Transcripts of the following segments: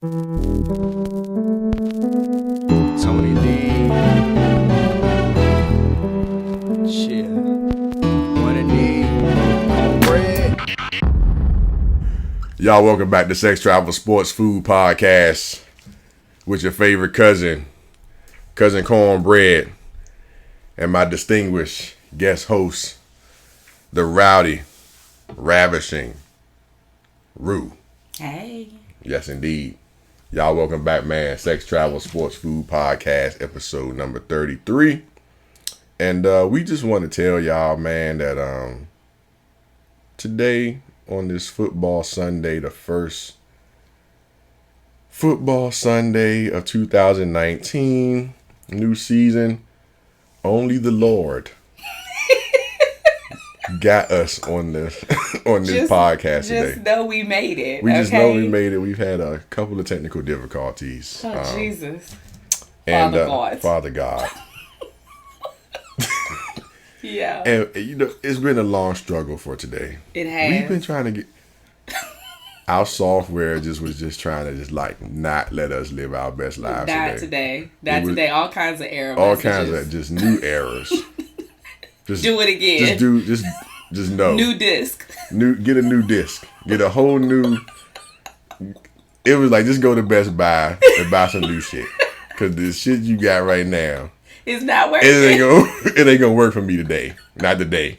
Tony D. Shit. What a need. Cornbread. Y'all, welcome back to Sex Travel Sports Food Podcast with your favorite cousin Cornbread, and my distinguished guest host, the rowdy, ravishing Rue. Hey. Yes, indeed. Y'all, welcome back, man. Sex Travel Sports Food Podcast, episode number 33. And we just want to tell y'all, man, that today, on this football Sunday, the first football Sunday of 2019, new season, only the Lord got us on this podcast today. Just know we made it. We just know we made it. We've had a couple of technical difficulties. Oh, Jesus. Father God. Yeah. And, you know, it's been a long struggle for today. It has. We've been trying to get... Our software was trying to not let us live our best lives today. All kinds of errors. All kinds of just new errors. Just do it again. Just no. New disc. Get a new disc. Get a whole new... It was like, just go to Best Buy and buy some new shit. Because the shit you got right now... It's not working. It ain't gonna work for me today. Not today.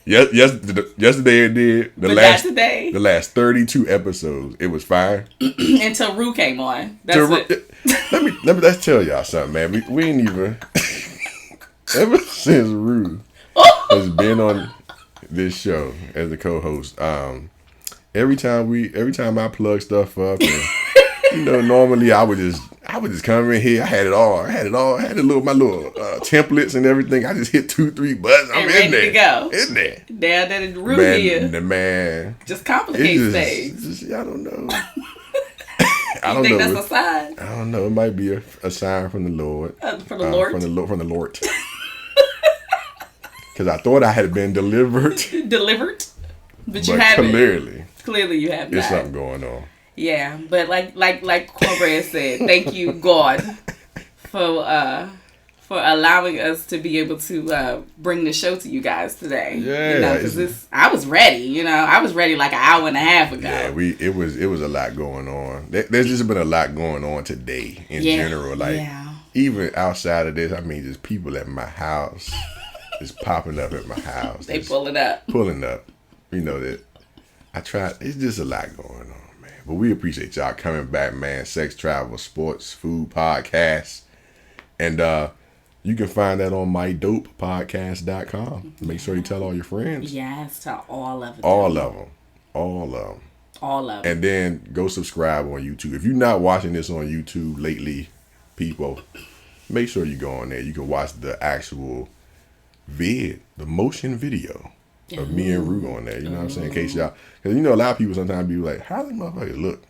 Yesterday it did. The last 32 episodes, it was fine. Until Rue came on. Let's tell y'all something, man. We ain't even ever since Rue has been on this show as the co-host. Every time I plug stuff up, and, you know, normally I would just come in here. I had it all. I had my little templates and everything. I just hit 2-3 buttons. I'm in there. To go. In there. Down there in the room here. The man. Just complicates things. I don't know. You think that's a sign? I don't know. It might be a sign from the Lord. From the Lord? From the Lord. Because I thought I had been delivered. But you haven't. Clearly you have not. There's something going on. Yeah, but like Cornbread said, thank you, God, for allowing us to be able to bring the show to you guys today. Yeah, you know, because I was ready. You know, I was ready like an hour and a half ago. Yeah, it was a lot going on. There's just been a lot going on today in general. Like even outside of this, I mean, just people at my house, just popping up at my house. They pulling up. You know that I tried. It's just a lot going on. But we appreciate y'all coming back, man. Sex Travel Sports Food Podcast. And you can find that on mydopepodcast.com. Make sure you tell all your friends. Yes, to all of them. All of them. And then go subscribe on YouTube. If you're not watching this on YouTube lately, people, make sure you go on there. You can watch the actual the motion video of me and Rue on there. You know what I'm saying? In case y'all... Because, you know, a lot of people sometimes be like, how does motherfucker look?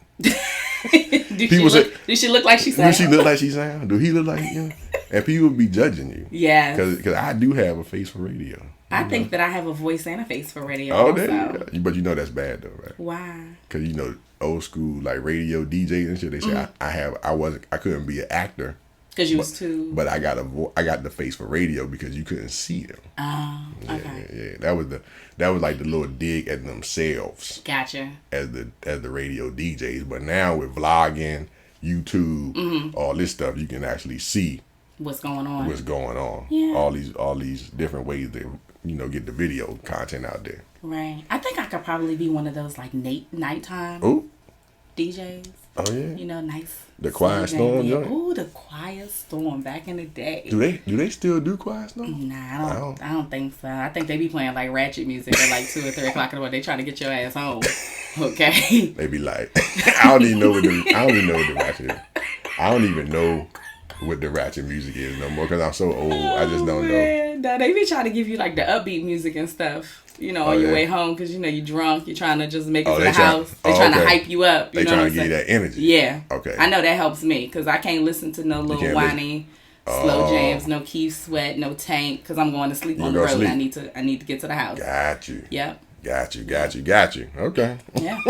Do she look like she sound? Do she look like she sound? Do he look like, you know? And people be judging you. Yeah. Because I do have a face for radio. I think that I have a voice and a face for radio. Oh, there you go. But you know that's bad though, right? Why? Because, you know, old school like radio DJs and shit, they say I couldn't be an actor. Because you was too... But I got the face for radio because you couldn't see them. Oh, okay. Yeah. That was like the little dig at themselves. Gotcha. As the radio DJs. But now with vlogging, YouTube, all this stuff, you can actually see what's going on. Yeah. All these different ways to, you know, get the video content out there. Right. I think I could probably be one of those like nighttime DJs. Oh yeah. You know, nice. The Quiet Storm, yeah. Ooh, the Quiet Storm back in the day. Do they still do Quiet Storm? Nah, I don't think so. I think they be playing like ratchet music at like 2 or 3 o'clock in the morning. They trying to get your ass home. Okay. They be like, I don't even know what the ratchet is. I don't even know what the ratchet music is no more because I'm so old. I just don't know. Nah, they be trying to give you like the upbeat music and stuff. You know, on your way home because, you know, you're drunk. You're trying to just make it to the house. They're trying to hype you up. They trying to give you that energy. Yeah. Okay. I know that helps me because I can't listen to no little whiny, slow jams, no Keith Sweat, no Tank because I'm going to sleep on the road. I need to get to the house. Got you. Yep. Got you. Okay. Yeah.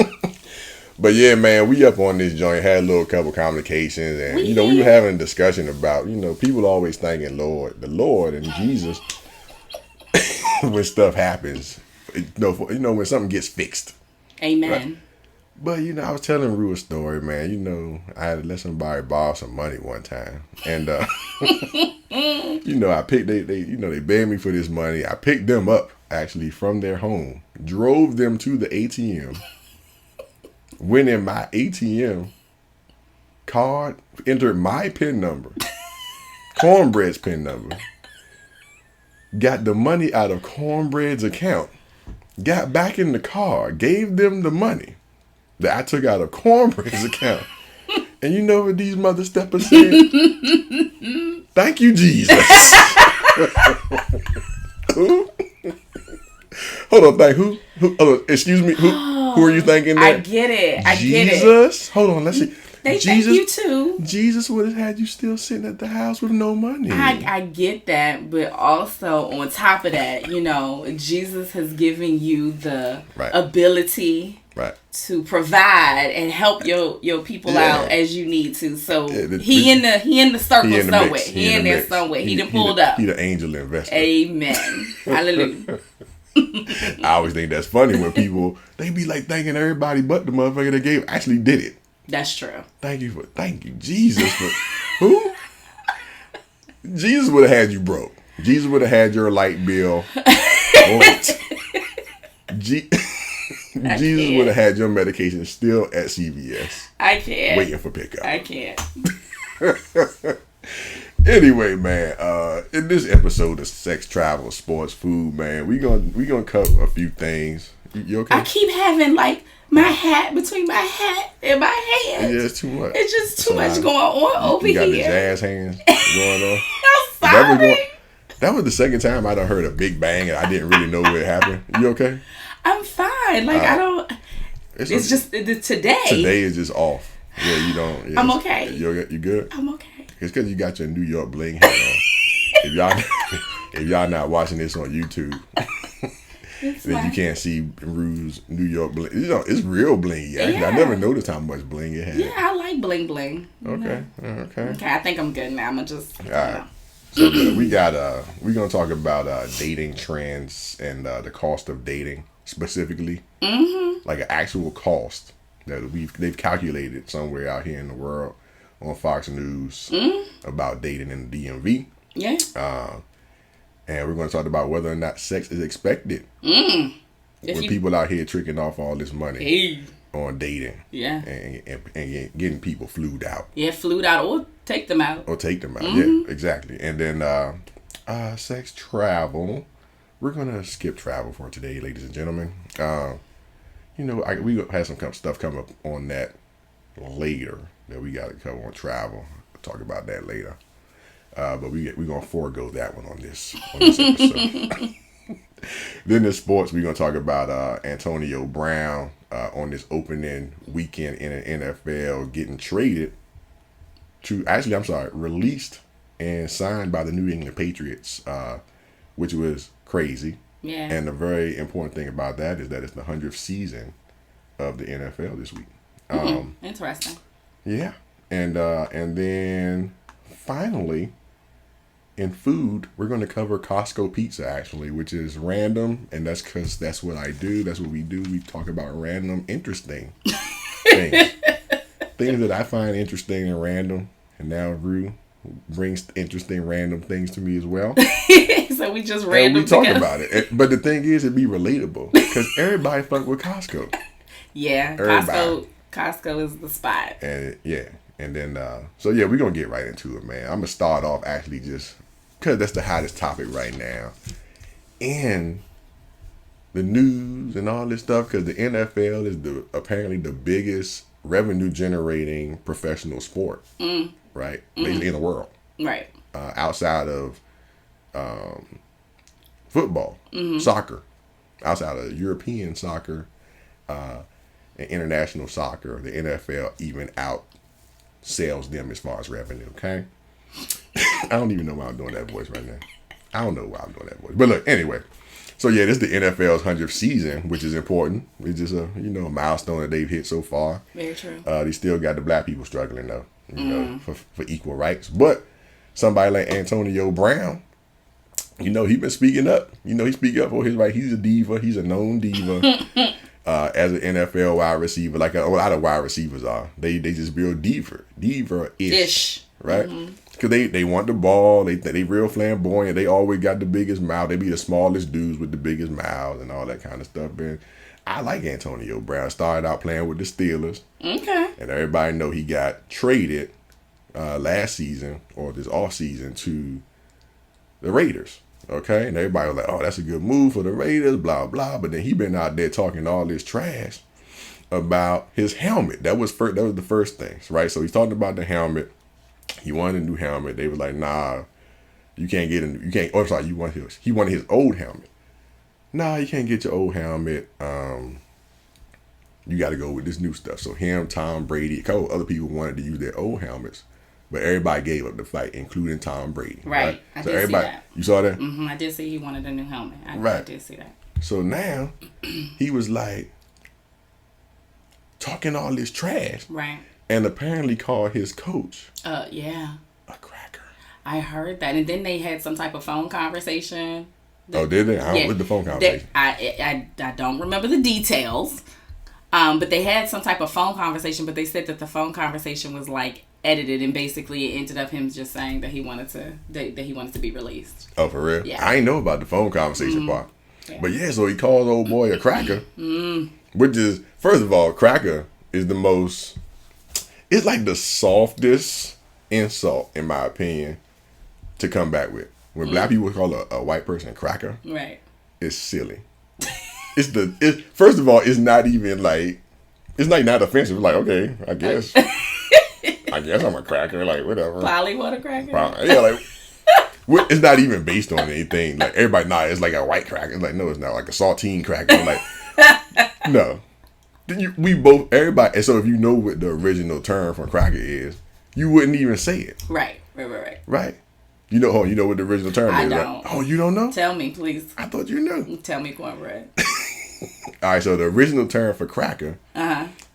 But yeah, man, we up on this joint, had a little couple complications, and we were having a discussion about, people always thanking the Lord and Jesus when stuff happens. When something gets fixed. Amen. Right? But I was telling Rue a story, man. I had to let somebody borrow some money one time, and I picked they begged me for this money. I picked them up actually from their home, drove them to the ATM, went in my ATM card, entered my PIN number, Cornbread's PIN number, got the money out of Cornbread's account, got back in the car, gave them the money that I took out of Cornbread's account. And you know what these mother steppers said? Thank you, Jesus. Who? Hold on, who? Excuse me, who are you thinking that? I get it. Jesus? Hold on, let's see. They Jesus, thank you too. Jesus would have had you still sitting at the house with no money. I get that, but also on top of that, Jesus has given you the ability to provide and help your people out as you need to. So he in the circle somewhere. He in there somewhere. He done pulled up. He the angel investor. Amen. Hallelujah. I always think that's funny when people they be like thanking everybody but the motherfucker that actually did it. That's true. Thank you, Jesus. For who? Jesus would have had you broke. Jesus would have had your light bill late. Jesus would have had your medication still at CVS. I can't. Waiting for pickup. I can't. Anyway, man, in this episode of Sex, Travel, Sports, Food, man, we gonna cover a few things. You okay? I keep having my hat between my hat and my hands. Yeah, it's too much. It's just too much going on over here. You got the jazz hands going on. I'm sorry. That was the second time I done heard a big bang and I didn't really know what happened. You okay? I'm fine. I don't. It's just today. Today is just off. Yeah, you don't. Yeah, I'm okay. You good? I'm okay. It's because you got your New York bling hat on. if y'all not watching this on YouTube, then you can't see Rue's New York bling. It's real bling. Actually, I never noticed how much bling it had. Yeah, I like bling bling. Okay. Okay, I think I'm good now. I'ma just. All right. So we're gonna talk about dating trends and the cost of dating specifically, like an actual cost that they've calculated somewhere out here in the world on Fox News about dating in the DMV. Yeah. And we're going to talk about whether or not sex is expected when people out here tricking off all this money on dating. Yeah. And getting people flued out. Yeah, flued out or take them out. Yeah, exactly. And then sex travel. We're going to skip travel for today, ladies and gentlemen. We have some stuff come up on that later that we got to cover on travel. We'll talk about that later. But we're going to forego that one on this episode. Then in sports, we're going to talk about Antonio Brown on this opening weekend in the NFL getting traded released and signed by the New England Patriots, which was crazy. Yeah. And the very important thing about that is that it's the 100th season of the NFL this week. Interesting. Yeah. And then finally, in food, we're going to cover Costco Pizza, actually, which is random. And that's because that's what I do. That's what we do. We talk about random, interesting things. Things that I find interesting and random. And now Rue brings interesting, random things to me as well. So we just random. And we talk about it. But the thing is, it'd be relatable. Because everybody fuck with Costco. Yeah. Everybody. Costco is the spot. And and then we're gonna get right into it, man. I'm gonna start off actually just because that's the hottest topic right now, and the news and all this stuff. Because the NFL is apparently the biggest revenue generating professional sport, right? Basically in the world, right? Outside of football, soccer, outside of European soccer. And international soccer, the NFL even outsells them as far as revenue, okay? I don't even know why I'm doing that voice right now. I don't know why I'm doing that voice. But look, anyway, So yeah, this is the NFL's 100th season, which is important. It's just a milestone that they've hit so far. Very true. They still got the black people struggling though, for equal rights. But somebody like Antonio Brown, he been speaking up. He speak up for his right. He's a diva. He's a known diva. As an NFL wide receiver, like a lot of wide receivers are, they just build diva-ish, right? Because they want the ball, they real flamboyant, they always got the biggest mouth, they be the smallest dudes with the biggest mouths and all that kind of stuff. And I like Antonio Brown. Started out playing with the Steelers, and everybody know he got traded last season or this off season to the Raiders. Okay, and everybody was like, "Oh, that's a good move for the Raiders," blah blah. But then he been out there talking all this trash about his helmet. That was the first thing, right? So he's talking about the helmet. He wanted a new helmet. They were like, "Nah, you can't get him. You can't." Oh, sorry, he wanted his old helmet. Nah, you can't get your old helmet. You got to go with this new stuff. So him, Tom Brady, a couple other people wanted to use their old helmets. But everybody gave up the fight, including Tom Brady. Right. I did see that. You saw that? Mm-hmm. I did see he wanted a new helmet. I did see that. So now, he was like, talking all this trash. Right. And apparently called his coach. Yeah. A cracker. I heard that. And then they had some type of phone conversation. Did they? I don't with the phone conversation. I don't remember the details. But they had some type of phone conversation, but they said that the phone conversation was like edited, and basically it ended up him just saying that he wanted to be released. Oh, for real? Yeah. I ain't know about the phone conversation part. Yeah. But yeah, so he calls old boy a cracker, which is, first of all, cracker is the most, it's like the softest insult, in my opinion, to come back with. When black people call a white person a cracker, right, it's silly. First of all, it's not even like, it's like not offensive. It's like, okay, I guess I'm a cracker. Like, whatever. Polly, what a cracker? Yeah, like, it's not even based on anything. Like, everybody, it's like a white cracker. It's like, no, it's not. Like a saltine cracker. Like, no. Everybody, and so if you know what the original term for cracker is, you wouldn't even say it. Right. Right. You know what the original term is, don't. Right? Oh, you don't know? Tell me, please. I thought you knew. Tell me, cornbread. All right, so the original term for cracker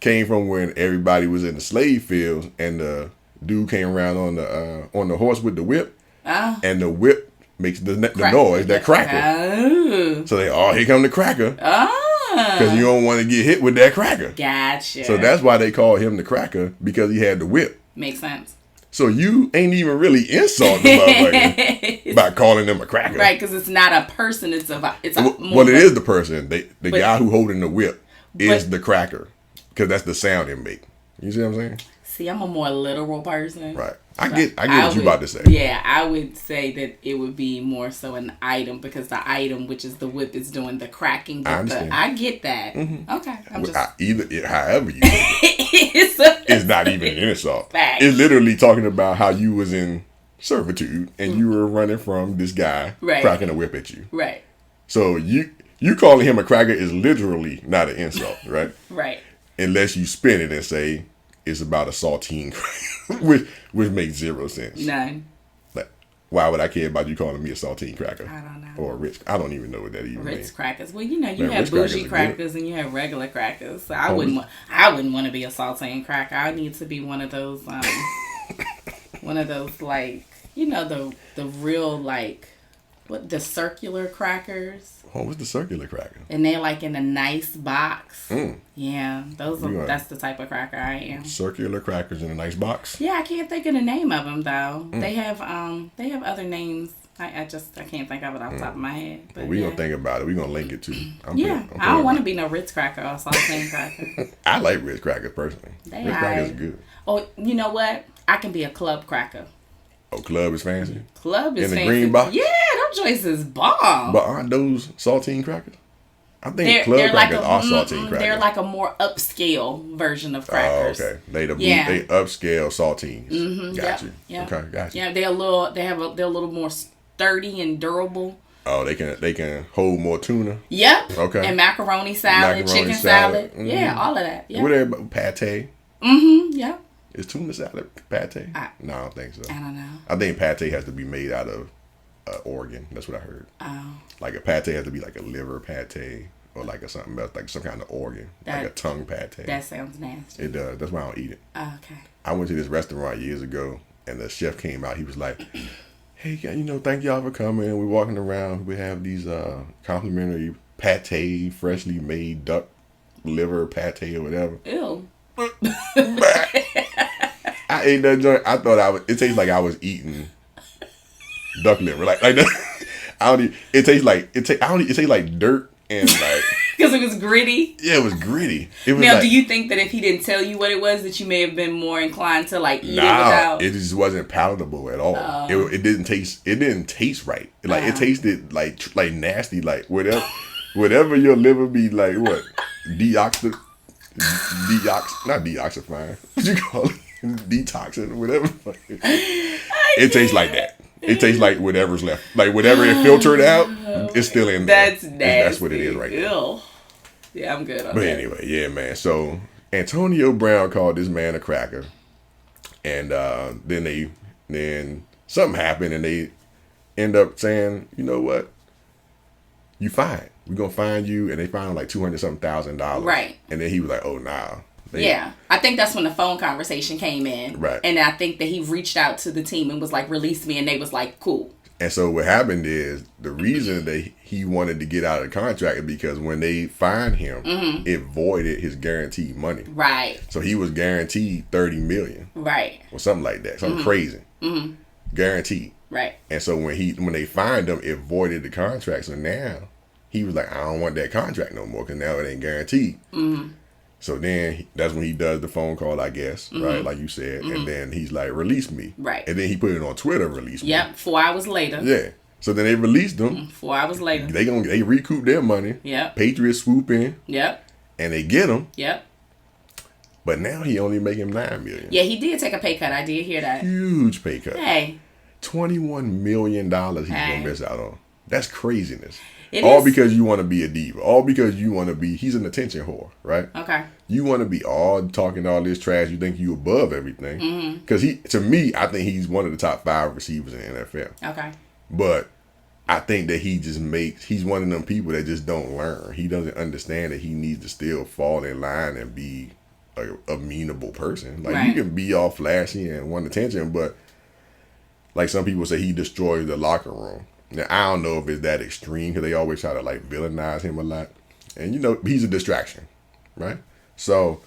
came from when everybody was in the slave fields and the dude came around on the horse with the whip, and the whip makes the noise that cracker. Oh. So here come the cracker. Because you don't want to get hit with that cracker. Gotcha. So that's why they call him the cracker, because he had the whip. Makes sense. So you ain't even really insulting the motherfucker by calling them a cracker. Right, because it's not a person. It is the person. The guy who holding the whip is the cracker, because that's the sound it make. You see what I'm saying? See, I'm a more literal person. Right. I get what you about to say. Yeah, I would say that it would be more so an item, because the item, which is the whip, is doing the cracking. I understand. I get that. Mm-hmm. Okay. However you it's not even an insult. Fact. It's literally talking about how you was in servitude and you were running from this guy cracking a whip at you. Right. So you calling him a cracker is literally not an insult, right? Right. Unless you spin it and say it's about a saltine cracker, which makes zero sense. None. Like, why would I care about you calling me a saltine cracker? I don't know. Or a Ritz. I don't even know what that even means. Ritz crackers. Well, you have bougie crackers and you have regular crackers. So I wouldn't want to be a saltine cracker. I need to be one of those like, the real, like, the circular crackers. Oh, what's the circular cracker? And they're like in a nice box. Yeah, that's the type of cracker I am. Circular crackers in a nice box? Yeah, I can't think of the name of them though. They have other names. I can't think of it off the top of my head. But we're going to think about it. We're going to link it too. I don't want to be no Ritz cracker or saltine cracker. I like Ritz crackers personally. Ritz crackers are good. Oh, you know what? I can be a club cracker. Oh, club is fancy? Club is fancy. In the green box? Yeah, them joints is bomb. But aren't those saltine crackers? I think club crackers are saltine crackers. They're like a more upscale version of crackers. Oh, okay. They upscale saltines. Mm-hmm. Got you. Yep. Okay, got you. Yeah, they're a little more sturdy and durable. Oh, they can hold more tuna. Yep. Okay. And macaroni salad, chicken salad. Mm-hmm. Yeah, all of that. Yep. What everybody pate? Mm-hmm. Yep. Is tuna salad pate? No, I don't think so. I don't know. I think pate has to be made out of organ. That's what I heard. Oh. Like a pate has to be like a liver pate or like a something else, like some kind of organ, like a tongue pate. That sounds nasty. It does. That's why I don't eat it. Oh, okay. I went to this restaurant years ago, and the chef came out. He was like, "Hey, thank y'all for coming. We're walking around. We have these complimentary pate, freshly made duck liver pate or whatever." Ew. I ate that joint. I thought it tastes like I was eating duck liver, like that. It tastes like dirt and like because it was gritty. Yeah, it was gritty. It was now, do you think that if he didn't tell you what it was, that you may have been more inclined to like eat it without? It just wasn't palatable at all. It didn't taste. It didn't taste right. Like it tasted like nasty. Like whatever your liver be like. What not deoxifying. What you call it? Detoxing, whatever. It tastes like that. It tastes like whatever's left. Like whatever it filtered out, it's still in there. That's nasty. That's what it is right now. Yeah, I'm good on but that. Anyway, yeah, man. So Antonio Brown called this man a cracker. And then something happened and they end up saying, you know what? You fine. We're gonna find you, and they found him like $200,000. Right. And then he was like, oh nah. Yeah, I think that's when the phone conversation came in. Right. And I think that he reached out to the team and was like, release me. And they was like, cool. And so what happened is the reason that he wanted to get out of the contract is because when they fined him, it voided his guaranteed money. Right. So he was guaranteed $30 million. Right. Or something like that. Something crazy. Guaranteed. Right. And so when they fined him, it voided the contract. So now he was like, I don't want that contract no more because now it ain't guaranteed. So then that's when he does the phone call, I guess, right? Like you said. And then he's like, release me. Right. And then he put it on Twitter, release me. Yep, 4 hours later. Yeah. So then they released him. 4 hours later. They recoup their money. Yep. Patriots swoop in. Yep. And they get him. Yep. But now he only making $9 million. Yeah, he did take a pay cut. I did hear that. Huge pay cut. Hey. $21 million he's going to miss out on. That's craziness. All because you want to be a diva. All because you want to be, he's an attention whore, right? Okay. You want to be all talking all this trash. You think you above everything. Because to me, I think he's one of the top 5 receivers in the NFL. Okay. But I think that he's one of them people that just don't learn. He doesn't understand that he needs to still fall in line and be a amenable person. Like you can be all flashy and want attention, but like some people say, he destroys the locker room. Now, I don't know if it's that extreme because they always try to like villainize him a lot. And he's a distraction, right? So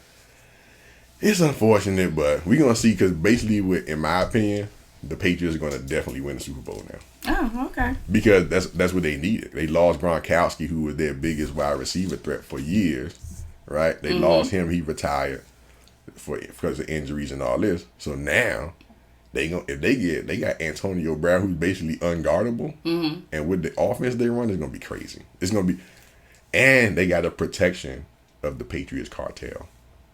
it's unfortunate, but we're going to see because basically, in my opinion, the Patriots are going to definitely win the Super Bowl now. Oh, okay. Because that's what they needed. They lost Gronkowski, who was their biggest wide receiver threat for years, right? They lost him. He retired because of injuries and all this. So now they got Antonio Brown, who's basically unguardable, and with the offense they run, it's gonna be crazy. It's gonna be, and they got a protection of the Patriots cartel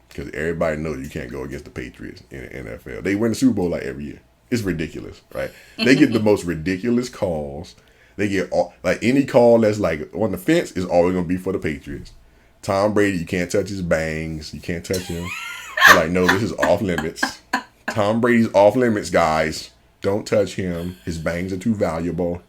because everybody knows you can't go against the Patriots in the NFL. They win the Super Bowl like every year. It's ridiculous, right? They get the most ridiculous calls. They get any call that's like on the fence is always gonna be for the Patriots. Tom Brady, you can't touch his bangs. You can't touch him. They're like, no, this is off limits. Tom Brady's off limits, guys. Don't touch him. His bangs are too valuable.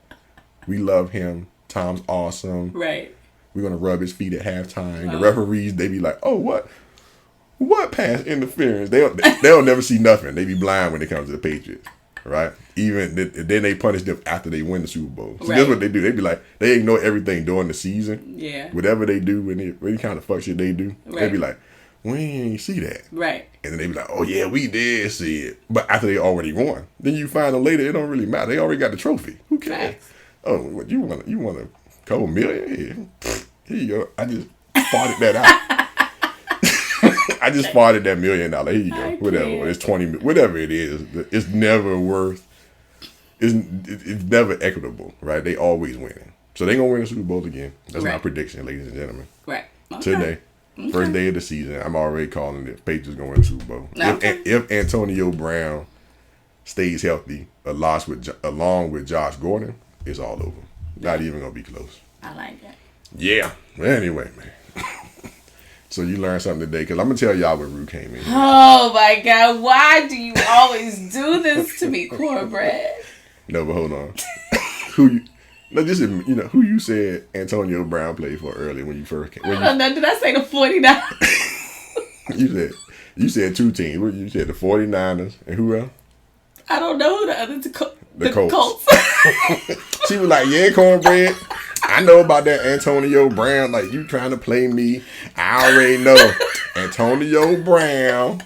We love him. Tom's awesome. Right. We're going to rub his feet at halftime. The referees, they be like, oh, what pass interference? They'll never see nothing. They be blind when it comes to the Patriots. Right? Even then they punish them after they win the Super Bowl. So that's what they do. They be like, they ignore everything during the season. Yeah. Whatever they do, any kind of fuck shit they do, they be like, we ain't see that. Right. And then they be like, oh yeah, we did see it. But after they already won. Then you find them later, it don't really matter. They already got the trophy. Who cares? Right. Oh, what you want a couple million? Here you go. I just farted that out. I just farted that $1 million. Here you go. Whatever. It's 20, whatever it is. It's never worth, it's never equitable, right? They always winning. So they gonna win the Super Bowl again. That's my prediction, ladies and gentlemen. Right. Okay. Today. Okay. First day of the season, I'm already calling it. Patriots gonna win the Super Bowl. Okay. If Antonio Brown stays healthy, along with Josh Gordon, it's all over. Not even gonna be close. I like that. Yeah. Well, anyway, man. So you learned something today, because I'm gonna tell y'all what Rue came in. Oh my God! Why do you always do this to me, Cornbread? No, but hold on. who you. No, this is who you said Antonio Brown played for earlier when you first came. I don't know. Did I say the 49ers? you said two teams. What you said the 49ers and who else? I don't know who the other two. The Colts. She was like, yeah, cornbread. I know about that Antonio Brown. Like, you trying to play me. I already know. Antonio Brown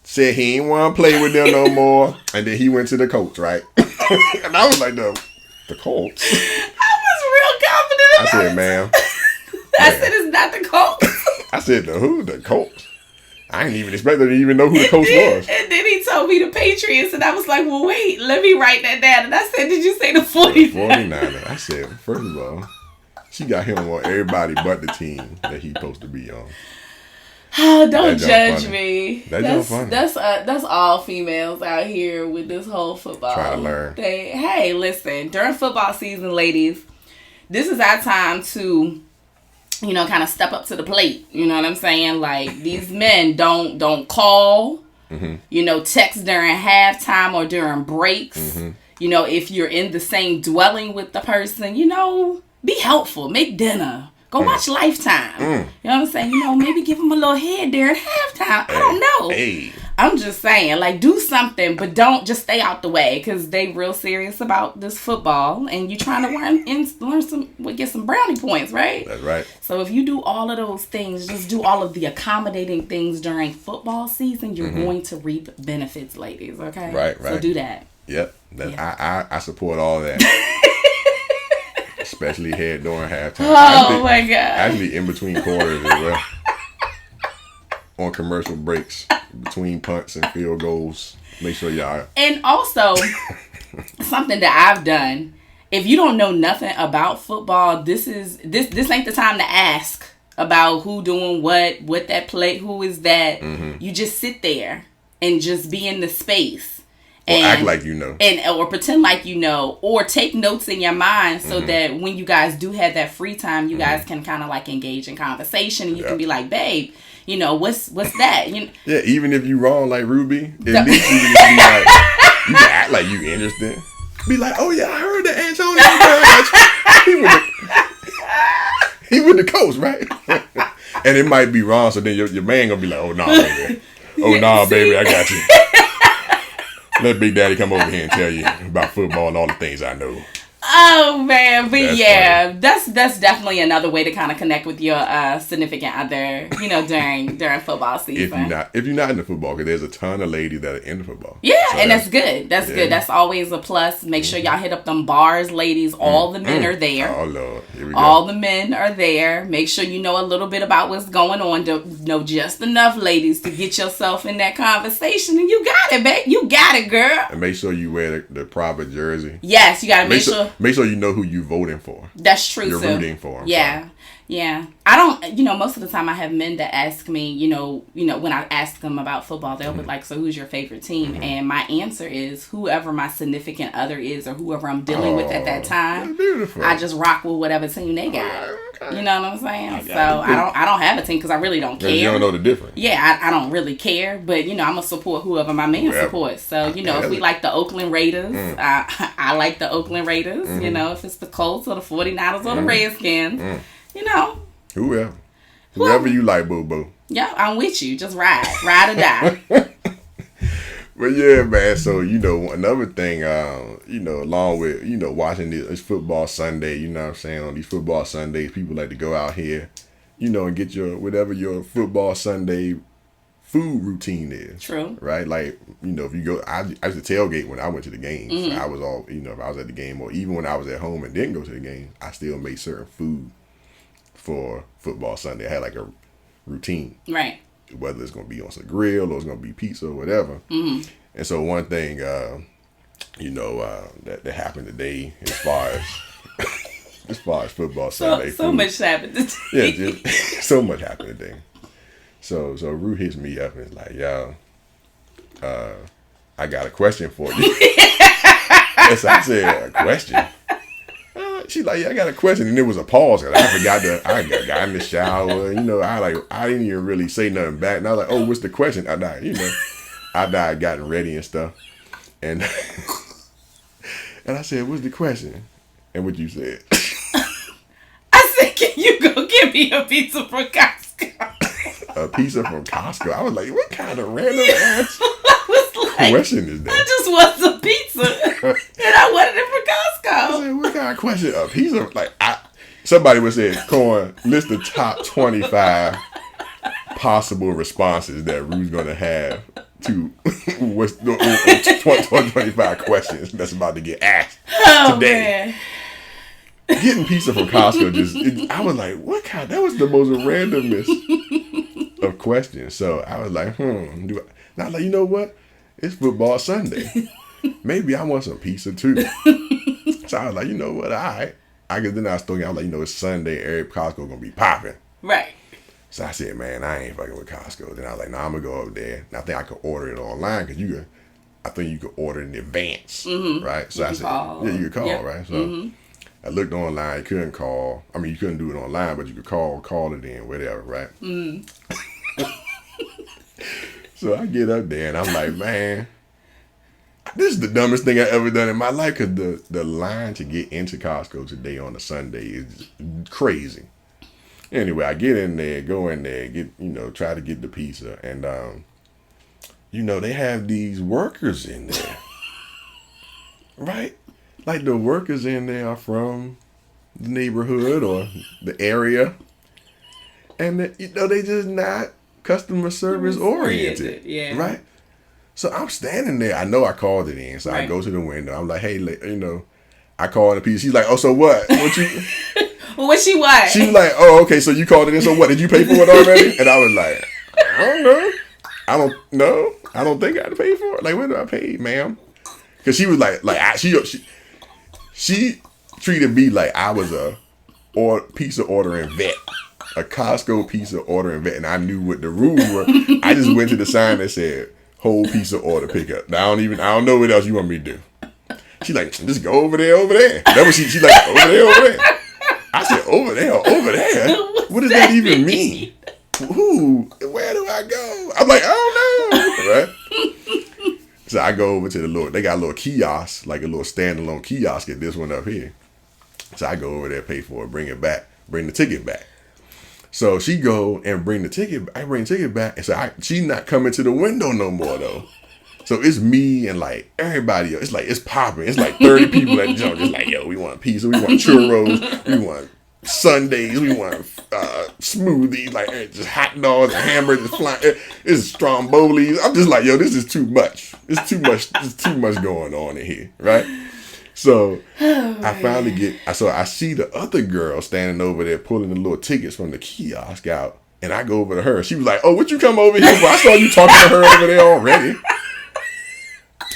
said he ain't want to play with them no more. And then he went to the Colts, right? And I was like, the Colts? I was real confident. I said, ma'am. I said, it's not the Colts. I said, who? The Colts? I didn't even expect them to even know who the coach was. And then he told me the Patriots, and I was like, well, wait, let me write that down. And I said, did you say the 49ers? 49ers. I said, first of all, she got him on everybody but the team that he's supposed to be on. Oh, don't judge me. That's all females out here with this whole football. Try to learn. Hey, listen, during football season, ladies, this is our time to kind of step up to the plate. You know what I'm saying? Like, these men don't call, text during halftime or during breaks. Mm-hmm. If you're in the same dwelling with the person, be helpful. Make dinner. Go watch Lifetime. You know what I'm saying? Maybe give them a little head during halftime. I don't know. Hey. I'm just saying, like, do something, but don't just stay out the way, because they real serious about this football, and you trying to get some brownie points, right? That's right. So if you do all of those things, just do all of the accommodating things during football season, you're going to reap benefits, ladies, okay? Right. So do that. Yep. I support all that. Especially head during halftime. My God. Actually, in between quarters as well. On commercial breaks, between punts and field goals. Make sure y'all. And also, something that I've done, if you don't know nothing about football, this ain't the time to ask about who doing what that play, who is that. Mm-hmm. You just sit there and just be in the space. Or act like you know. Or pretend like you know. Or take notes in your mind so that when you guys do have that free time, you guys can kind of like engage in conversation. And you can be like, babe, what's that? Yeah, even if you wrong like Ruby, at least you can be like, you can act like you interested. Be like, oh yeah, I heard that Antonio. He with the coach, right? And it might be wrong, so then your man gonna be like, oh nah, baby. Oh nah, baby, I got you. Let Big Daddy come over here and tell you about football and all the things I know. Oh man, but that's that's definitely another way to kind of connect with your significant other, during football season. If you're not into football, because there's a ton of ladies that are into football. Yeah, so and that's good. That's good. That's always a plus. Make sure y'all hit up them bars, ladies. All the men are there. Oh Lord, here we go. All the men are there. Make sure you know a little bit about what's going on. To know just enough, ladies, to get yourself in that conversation, and you got it, babe. You got it, girl. And make sure you wear the proper jersey. Yes, you gotta make sure. Make sure you know who you're voting for. That's true. You're rooting for. Yeah. I don't, most of the time I have men that ask me, when I ask them about football, they'll be like, so who's your favorite team? Mm-hmm. And my answer is whoever my significant other is or whoever I'm dealing with at that time. Beautiful. I just rock with whatever team they got. Okay. You know what I'm saying? I don't have a team because I really don't care. You don't know the difference. Yeah, I don't really care, but I'm gonna support whoever my man supports. So if we like the Oakland Raiders, I like the Oakland Raiders. Mm-hmm. If it's the Colts or the 49ers or the Redskins, whoever you like, boo boo. Yeah, I'm with you. Just ride or die. But yeah, man. So another thing, along with watching this football Sunday, you know what I'm saying, on these football Sundays, people like to go out here, and get your football Sunday food routine is. True. Right? Like, if you go, I used to tailgate when I went to the games. Mm-hmm. I was all, if I was at the game, or even when I was at home and didn't go to the game, I still made certain food for football Sunday. I had like a routine. Right. Whether it's going to be on some grill or it's going to be pizza or whatever. Mm-hmm. And so one thing, that happened today as far as football Sunday. So much happened today. Yeah, just so much happened today. So Rue hits me up and is like, yo, I got a question for you. Yes, I said, a question? She's like, yeah, I got a question. And there was a pause. Cause I got in the shower. I didn't even really say nothing back. And I was like, oh, what's the question? I died getting ready and stuff. And And I said, what's the question? And what you said? I said, can you go get me a pizza from Costco? A pizza from Costco? I was like, what kind of random ass question is that? I just want some pizza. And I wanted it from Costco. I said, what kind of question? A pizza? Like, somebody would say, Corn, list the top 25 possible responses that Rue's going to have to what's 25 questions that's about to get asked today. Man. Getting pizza from Costco I was like, what kind? That was the most randomest of questions. So I was like, Now, like, you know what? It's football Sunday. Maybe I want some pizza too. So I was like, you know what? All right. Then I was thinking, I was like, it's Sunday. Every Costco gonna be popping. Right. So I said, man, I ain't fucking with Costco. Then I was like, I'm gonna go up there. And I think I could order it online because I think you could order it in advance, right? So I said, yeah, you could call, right? So I looked online. You couldn't call. I mean, you couldn't do it online, but you could call it in, whatever, right? So I get up there and I'm like, man, this is the dumbest thing I ever done in my life because the line to get into Costco today on a Sunday is crazy. Anyway, I get in there, go in there, try to get the pizza. And, they have these workers in there. Right? Like the workers in there are from the neighborhood or the area. And, they just not customer service oriented. Yeah. Right? So I'm standing there. I know I called it in. So I go to the window. I'm like, hey, I called the pizza. She's like, oh, so what? What you... What she want? She was like, oh, okay, so you called it in. So what? Did you pay for it already? And I was like, I don't know. I don't think I had to pay for it. Like, when did I pay, ma'am? Because she was she treated me like I was a pizza ordering vet, a Costco pizza ordering vet, and I knew what the rules were. I just went to the sign that said whole pizza order pickup. Now I don't know what else you want me to do. She like, just go over there. That was she like, over there. I said, over there. What does that even mean? Where do I go? I'm like, I don't know. Right? So I go over to they got a little kiosk, like a little standalone kiosk at this one up here. So I go over there, pay for it, bring the ticket back. So she go and bring the ticket. I bring the ticket back. And so she not coming to the window no more though. So it's me and like everybody else. It's like, it's popping. It's like 30 people at the jump. Just like, yo, we want pizza. We want churros. We want sundaes. We want smoothies. Like just hot dogs and hamburgers flying. It's strombolis. I'm just like, yo, this is too much. It's too much. There's too much going on in here. Right? So I finally I see the other girl standing over there pulling the little tickets from the kiosk out. And I go over to her. She was like, oh, what you come over here for? I saw you talking to her over there already.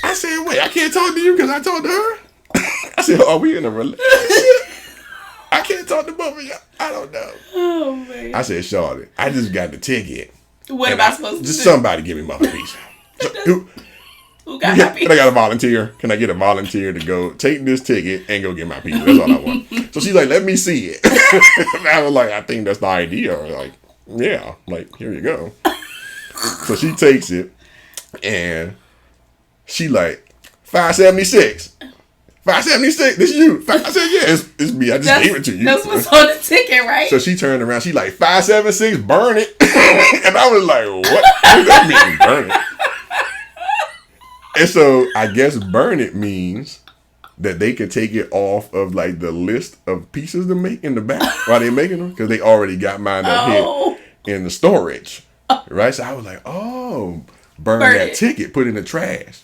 I said, wait, I can't talk to you because I talked to her? I said, are we in a relationship? I can't talk to both of y'all. I don't know. Oh, man. I said, Charlotte, I just got the ticket. What am I supposed to do? Just somebody give me my pizza. Who got my pizza? Can I got a volunteer? Can I get a volunteer to go take this ticket and go get my pizza? That's all I want. So she's like, let me see it. And I was like, I think that's the idea. Like, yeah, like, here you go. So she takes it and she like, $5.76. $5.76. This you. I said, yeah, it's me. I just gave it to you. That's what's on the ticket, right? So she turned around. She like, $5.76. Burn it. And I was like, what does that mean? Burn it. And so I guess burn it means that they can take it off of like the list of pieces to make in the back while they're making them because they already got mine up here in the storage. Right? So I was like, oh, burn that ticket, put it in the trash.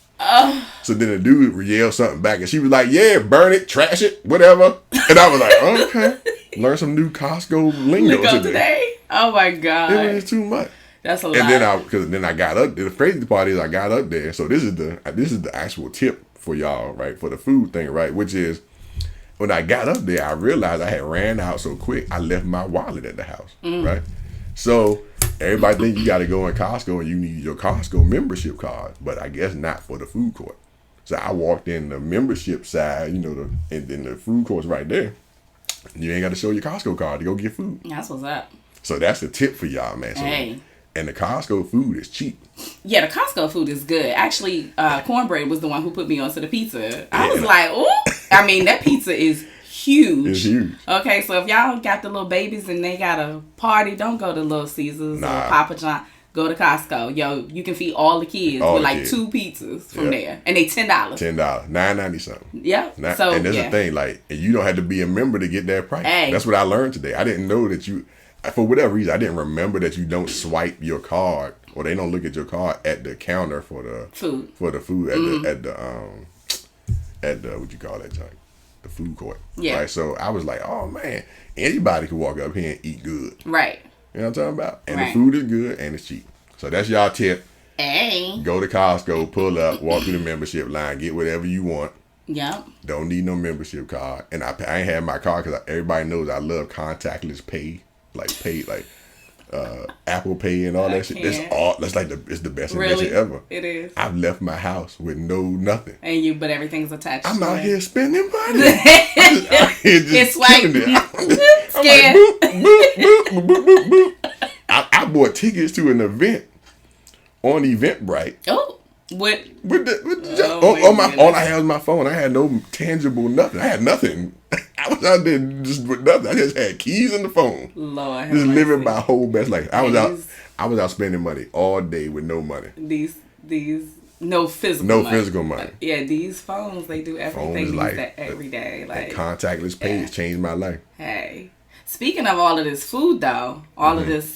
So then the dude yelled something back and she was like, yeah, burn it, trash it, whatever. And I was like, okay. Learn some new Costco lingo today. Oh my God. It was too much. That's a lot. And then I got up. The crazy part is I got up there. So this is the actual tip for y'all, right? For the food thing, right? Which is when I got up there, I realized I had ran out so quick. I left my wallet at the house, right? So everybody think you got to go in Costco and you need your Costco membership card, but I guess not for the food court. So I walked in the membership side, and then the food court's right there. You ain't got to show your Costco card to go get food. That's what's up. So that's the tip for y'all, man. So hey. And the Costco food is cheap. Yeah, the Costco food is good. Actually, Cornbread was the one who put me onto the pizza. I was like, ooh. I mean, that pizza is huge. It's huge. Okay, so if y'all got the little babies and they got a party, don't go to Little Caesars or Papa John. Go to Costco. Yo, you can feed all the kids with like 2 pizzas from there. And they $10. $9.90 something. Yep. And that's the thing, like, you don't have to be a member to get that price. Hey. That's what I learned today. I didn't know that for whatever reason, I didn't remember that you don't swipe your card or they don't look at your card at the counter for the food. For the food at the what you call that junk? The food court. Yeah. Right. So I was like, oh man, anybody can walk up here and eat good. Right. You know what I'm talking about? And the food is good and it's cheap. So that's y'all tip. Hey. Go to Costco, pull up, walk through the membership line, get whatever you want. Yep. Don't need no membership card. And I ain't had my card because everybody knows I love contactless pay. Like Apple Pay and all that shit. It's the best invention ever. It is. I've left my house with nothing. But everything's attached. I'm to out it. here spending money. It's like scared. I'm like, boop, boop, boop, boop. I bought tickets to an event on Eventbrite. Oh. With all I had was my phone. I had no tangible nothing. I had nothing. I was out there just with nothing. I just had keys and the phone. Lord, just living my whole best life. I was out spending money all day with no money. These no physical money. Yeah, these phones, they do everything every day. Like contactless pay has changed my life. Hey. Speaking of all of this food, though, all of this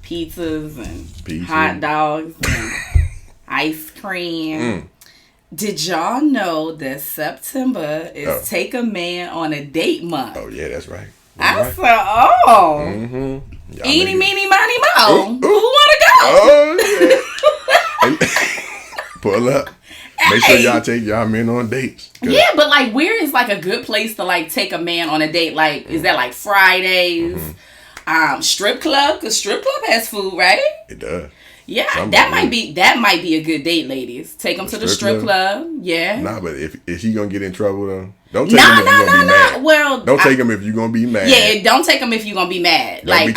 pizzas and hot dogs and ice cream. Did y'all know that September is Take a Man on a Date month? Oh, yeah, that's right. I said, eeny, meeny, miny, mo. Who want to go? Oh, yeah. Pull up. Make sure y'all take y'all men on dates. Yeah, but like, where is like a good place to like take a man on a date? Like, is that like Fridays? Strip club? Because strip club has food, right? It does. Yeah, that might be a good date, ladies. Take them to the strip club. Yeah. Nah, but is he gonna get in trouble though? Don't take him if you're gonna be mad. Well, don't take him if you're gonna be mad. Yeah, don't take him if you're gonna be mad. Don't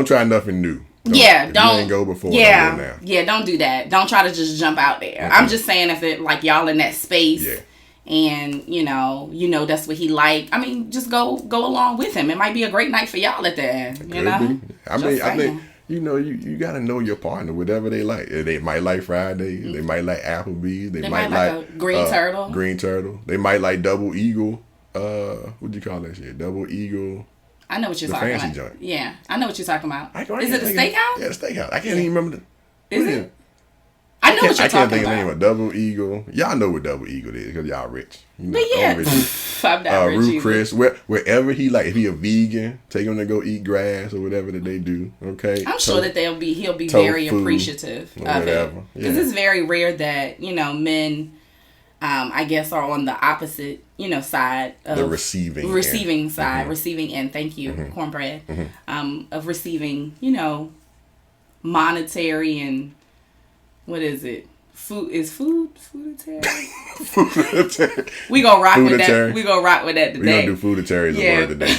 try nothing new. Don't you ain't go before. Yeah, now. Yeah, don't do that. Don't try to just jump out there. Mm-hmm. I'm just saying if it like y'all in that space. Yeah. And you know that's what he like. I mean, just go along with him. It might be a great night for y'all at the end. You know. I think you gotta know your partner, whatever they like. They might like Fridays. Mm-hmm. They might like Applebee's. They might like a green turtle. Green turtle. They might like Double Eagle. What do you call that shit? Double Eagle. I know what you're talking about. Fancy joint. Yeah, I know what you're talking about. Is it a steakhouse? Yeah, the steakhouse. I can't even remember Is it? I know what you're talking about. I can't think of the name of Double Eagle. Y'all know what Double Eagle is because y'all rich. But yeah, I'm not rich. Ruth Chris, wherever he like, if he a vegan, take him to go eat grass or whatever that they do. Okay, I'm sure that he'll be very appreciative of it because it's very rare that men, I guess, are on the opposite side of the receiving side, mm-hmm. receiving end. Thank you, cornbread, of receiving monetary and. What is it? Fooditary? We gonna rock with that. We gonna rock with that today. We gonna do fooditary as a word today.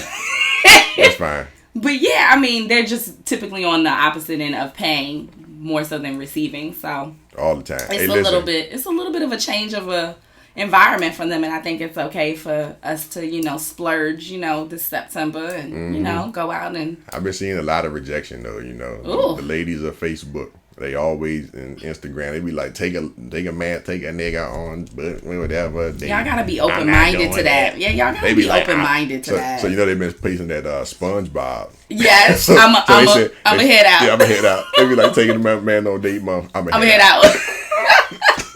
That's fine. But yeah, I mean, they're just typically on the opposite end of paying more so than receiving. So all the time, it's a little bit of a change of a environment for them, and I think it's okay for us to splurge this September and go out and. I've been seeing a lot of rejection though. The ladies of Facebook. They always in Instagram. They be like, take a man, take a nigga on, but whatever. Y'all gotta be open minded to that. Yeah, y'all gotta be open minded to that. So they've been placing that SpongeBob. Yes, I'm a head out. Yeah, I'm a head out. They be like taking the man on date month. I'm a head out.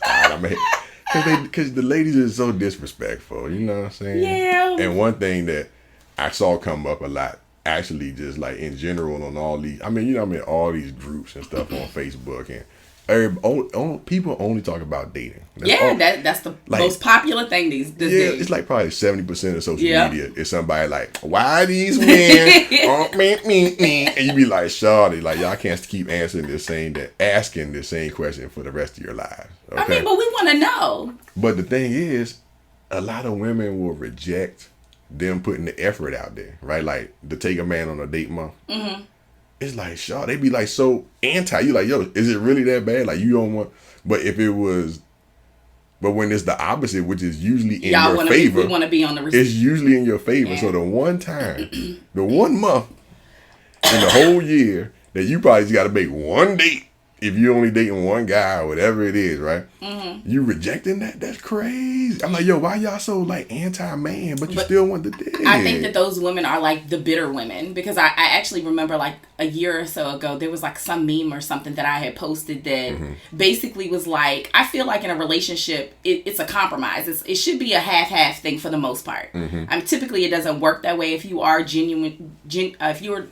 I'm a head. Because the ladies are so disrespectful. You know what I'm saying? Yeah. And one thing that I saw come up a lot. Actually, just like in general on all these, all these groups and stuff on Facebook and people only talk about dating. That's the most popular thing these days. It's like probably 70% of social media is somebody like, why these men and you be like, shawty, like y'all can't keep asking the same question for the rest of your lives. Okay? I mean, but we want to know. But the thing is, a lot of women will reject them putting the effort out there, right? Like to take a man on a date month. Mm-hmm. it's like, Shaw, they be like so anti. You like, yo, is it really that bad? Like, you don't want. But if it was, but when it's the opposite, which is usually in your favor, we want to be on the. It's usually in your favor. Yeah. So the one time, the 1 month in the whole year that you probably just got to make one date. If you're only dating one guy or whatever it is, right? Mm-hmm. You rejecting that? That's crazy. I'm like, yo, why y'all so like anti-man, but you still want the dick? I think that those women are like the bitter women, because I actually remember like a year or so ago, there was like some meme or something that I had posted that basically was like, I feel like in a relationship, it's a compromise. It should be a half-half thing for the most part. Mm-hmm. I mean, typically it doesn't work that way if you are if you're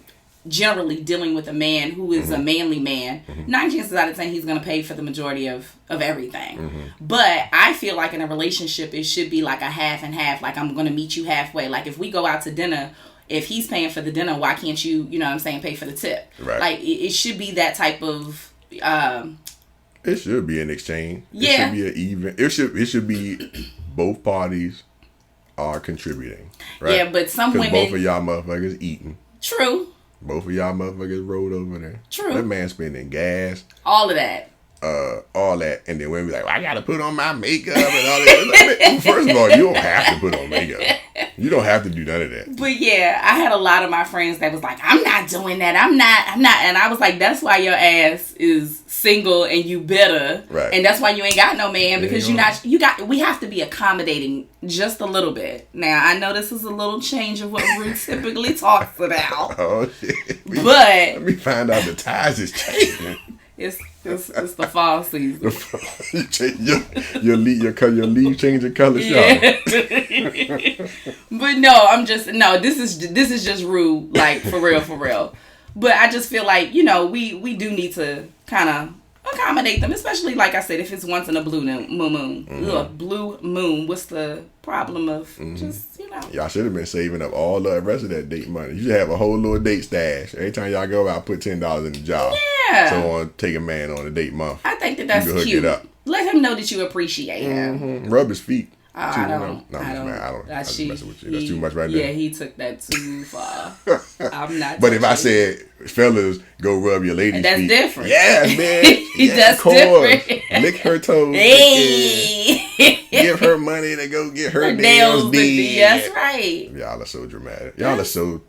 generally dealing with a man who is a manly man. 9 chances out of 10 he's going to pay for the majority of everything. But I feel like in a relationship it should be like a half and half. Like, I'm going to meet you halfway. Like, if we go out to dinner, if he's paying for the dinner, why can't you know what I'm saying, pay for the tip? Right. Like, it should be that type of it should be an exchange. Yeah. It should be an even. It should be both parties are contributing. Right? Yeah, but some women, both of y'all motherfuckers eating. True. Both of y'all motherfuckers rolled over there. True. That man spending gas. All of that. All that. And then women be like, well, I got to put on my makeup and all that. First of all, you don't have to put on makeup. You don't have to do none of that. But yeah, I had a lot of my friends that was like, I'm not doing that. I'm not. And I was like, that's why your ass is single and you better. Right. And that's why you ain't got no man, because we have to be accommodating just a little bit. Now, I know this is a little change of what Ruth typically talks about. Oh, shit. But let me find out the ties is changing. It's the fall season. You change your leaves changing color. Yeah. But no, this is just rude, like, for real. But I just feel like, we do need to kind of accommodate them, especially, like I said, if it's once in a blue moon. Blue moon. What's the problem of just, Y'all should have been saving up all the rest of that date money. You should have a whole little date stash. Every time y'all go out, put $10 in the jar. Yeah. So take a man on a date month. I think that's cute. Let him know that you appreciate him. Rub his feet. I don't. That's messing with you. That's too much right there. Yeah, he took that too far. I'm not. But if I said, fellas, go rub your lady's feet. That's different. Yeah, man. That's different. Lick her toes. Hey. Give her money to go get her nails done. That's right. Y'all are so dramatic. Y'all are so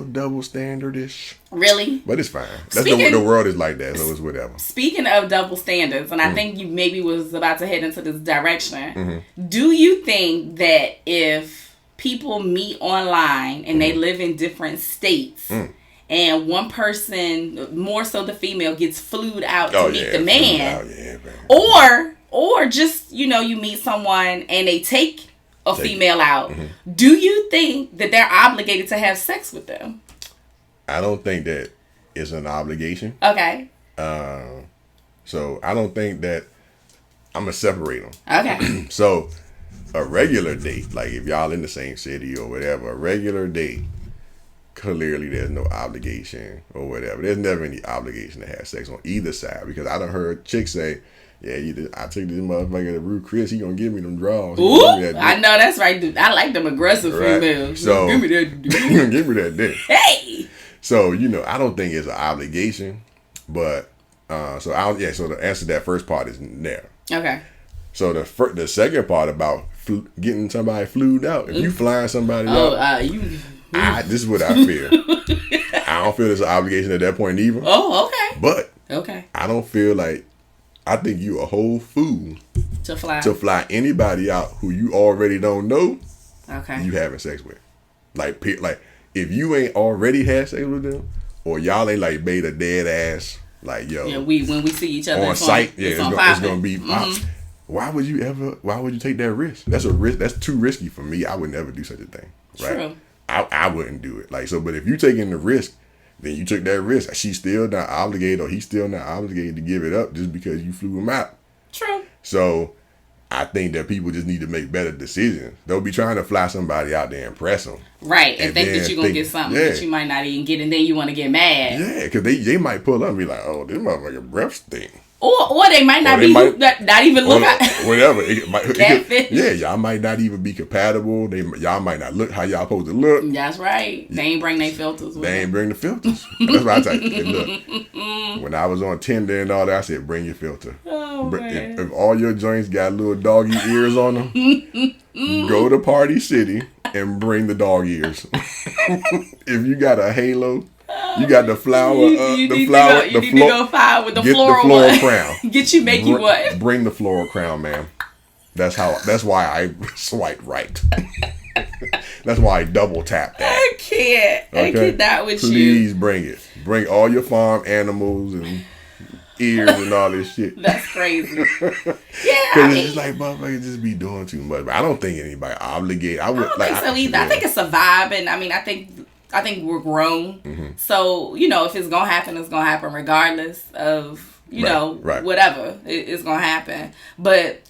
double standardish. Really? But it's fine. The world is like that, so it's whatever. Speaking of double standards, and I think you maybe was about to head into this direction, do you think that if people meet online and they live in different states, and one person, more so the female, gets flued out to meet the man, or just, you meet someone and they take a female out, do you think that they're obligated to have sex with them? I don't think that it's an obligation. Okay. So I don't think that I'm going to separate them. Okay. So a regular date, like if y'all in the same city or whatever, a regular date, clearly there's no obligation or whatever. There's never any obligation to have sex on either side, because I done heard chicks say, yeah, I took this motherfucker to Rude Chris, he gonna give me them draws. Ooh, I know that's right, dude. I like them aggressive females. So give me that dick. Give me that dick. Hey. So I don't think it's an obligation, but so the answer to that first part is there. Okay. So the second part about getting somebody flued out. If you flying somebody out, this is what I feel. I don't feel there's an obligation at that point either. Oh, okay. But I don't feel like. I think you a whole fool to fly anybody out who you already don't know. Okay. You having sex with, like if you ain't already had sex with them, or y'all ain't like made a dead ass like yo. Yeah, when we see each other on site, it's gonna be. Why would you take that risk? That's a risk. That's too risky for me. I would never do such a thing. Right? True. I wouldn't do it. Like so, but if you taking the risk, then you took that risk. She's still not obligated, or he's still not obligated to give it up just because you flew him out. True. So I think that people just need to make better decisions. Don't be trying to fly somebody out there and impress them. Right, and think that you're going to get something that you might not even get, and then you want to get mad. Yeah, because they might pull up and be like, oh, this motherfucker breath stink. Or they might not not even look whatever. Catfish. Y'all might not even be compatible. Y'all might not look how y'all supposed to look. That's right. They ain't bring their filters. They ain't bring the filters. That's what I tell you. Look, when I was on Tinder and all that, I said, bring your filter. Oh, man. If all your joints got little doggy ears on them, go to Party City and bring the dog ears. If you got a halo, you got the flower, you need to go find with the floral one. Crown. Get you make you what? Bring the floral crown, man. That's why I swipe right. That's why I double tap that. I can't. Okay? I cannot with Please you. Please bring it. Bring all your farm animals and ears and all this shit. That's crazy. Yeah, because it's just like motherfuckers just be doing too much. But I don't think anybody obligated. I don't think so either. I think it's a vibe, and I mean, I think we're grown. Mm-hmm. So if it's gonna happen, it's gonna happen regardless of whatever. It's gonna happen. But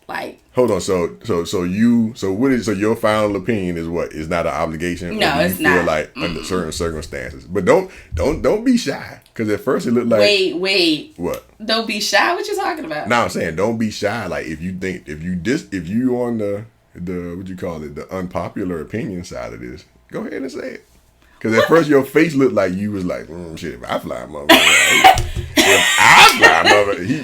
like, hold on. So your final opinion is what? Is not an obligation? No, it's not. Feel like under certain circumstances, but don't be shy. Because at first it looked like wait. What? Don't be shy. What you talking about? No, I'm saying don't be shy. Like if you on the what you call it, the unpopular opinion side of this, go ahead and say it. Because at first your face looked like you was like, shit, if I fly motherfucker.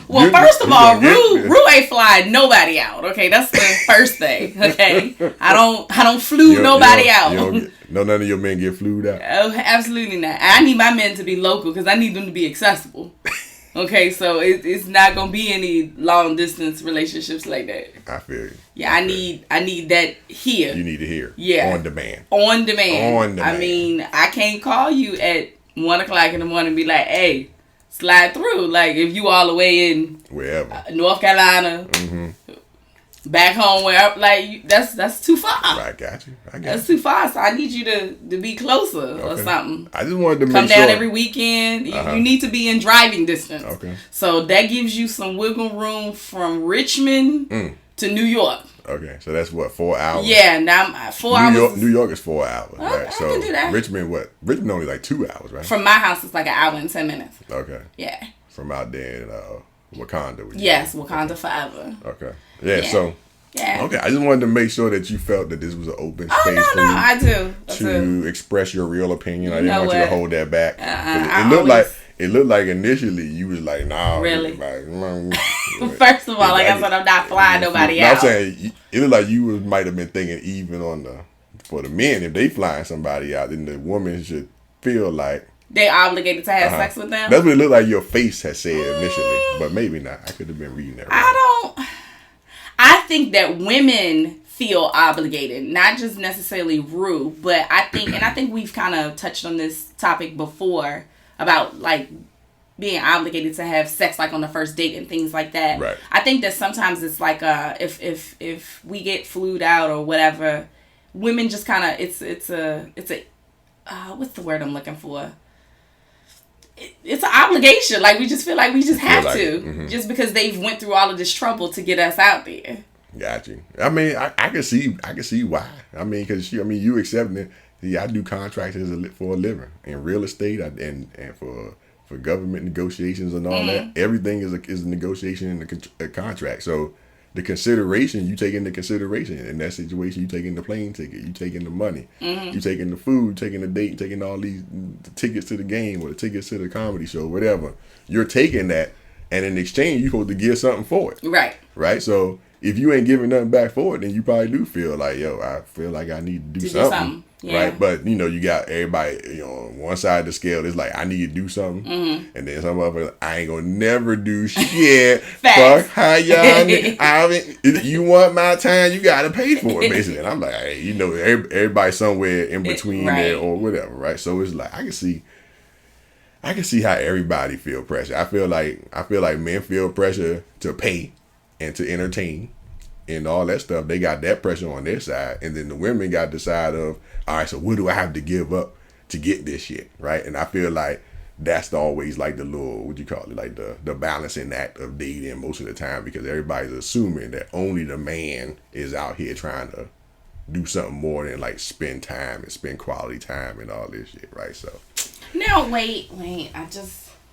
Well, first of all, Rue ain't flying nobody out. Okay, that's the first thing. Okay, I don't flew nobody out. None of your men get flued out. Oh, absolutely not. I need my men to be local because I need them to be accessible. Okay, so it's not gonna be any long distance relationships like that. I feel you. Yeah, I need that here. You need to hear. Yeah, on demand. I mean, I can't call you at 1:00 in the morning and be like, "Hey, slide through." Like if you all the way in wherever North Carolina, back home where that's too far. I got you. That's too far. So I need you to be closer or something. I just wanted to come down every weekend. You need to be in driving distance. Okay. So that gives you some wiggle room from Richmond to New York. Okay, so that's what, 4 hours? Yeah, now 4 hours. New York is 4 hours, right? So I can do that. Richmond, what? Richmond only like 2 hours, right? From my house, it's like 1 hour and 10 minutes. Okay. Yeah. From out there in Wakanda. Yes, Wakanda forever. Okay. Yeah. So. Yeah. Okay, I just wanted to make sure that you felt that this was an open space for you. I do. To express your real opinion. I didn't want you to hold that back. It looked like initially you was like, nah. Really? First of all, like I said, I'm not flying nobody out. I'm saying it looked like you might have been thinking even for the men, if they flying somebody out, then the woman should feel like they obligated to have sex with them. That's what it looked like your face had said initially, but maybe not. I could have been reading that wrong. I think that women feel obligated, not just necessarily Rue, but I think we've kind of touched on this topic before about like being obligated to have sex like on the first date and things like that. Right. I think that sometimes it's like if we get flued out or whatever, women just kind of it's a what's the word I'm looking for? It's an obligation. Like we just feel like we just have to, just because they've went through all of this trouble to get us out there. Got you. I mean, I can see why. I mean, because you accepting it. Yeah, I do contracts for a living in real estate and for government negotiations and all that. Everything is a negotiation and a contract. So the consideration you take into consideration in that situation, you taking the plane ticket, you taking the money, you taking the food, taking the date, taking all these tickets to the game or the tickets to the comedy show, whatever. You're taking that, and in exchange, you're supposed to give something for it. Right. Right. So if you ain't giving nothing back for it, then you probably do feel like, I feel like I need to do something. Yeah. Right. But you got everybody, on one side of the scale, it's like I need to do something, and then some of it, I ain't gonna never do shit. Fuck how y'all. You want my time, you gotta pay for it, basically. And I'm like, hey, everybody somewhere in between there or whatever, right? So it's like I can see how everybody feel pressure. I feel like men feel pressure to pay and to entertain and all that stuff. They got that pressure on their side, and then the women got the side of, all right, so what do I have to give up to get this shit, right? And I feel like that's always like the little, what you call it, like the balancing act of dating most of the time, because everybody's assuming that only the man is out here trying to do something more than like spend time and spend quality time and all this shit, right? So now wait,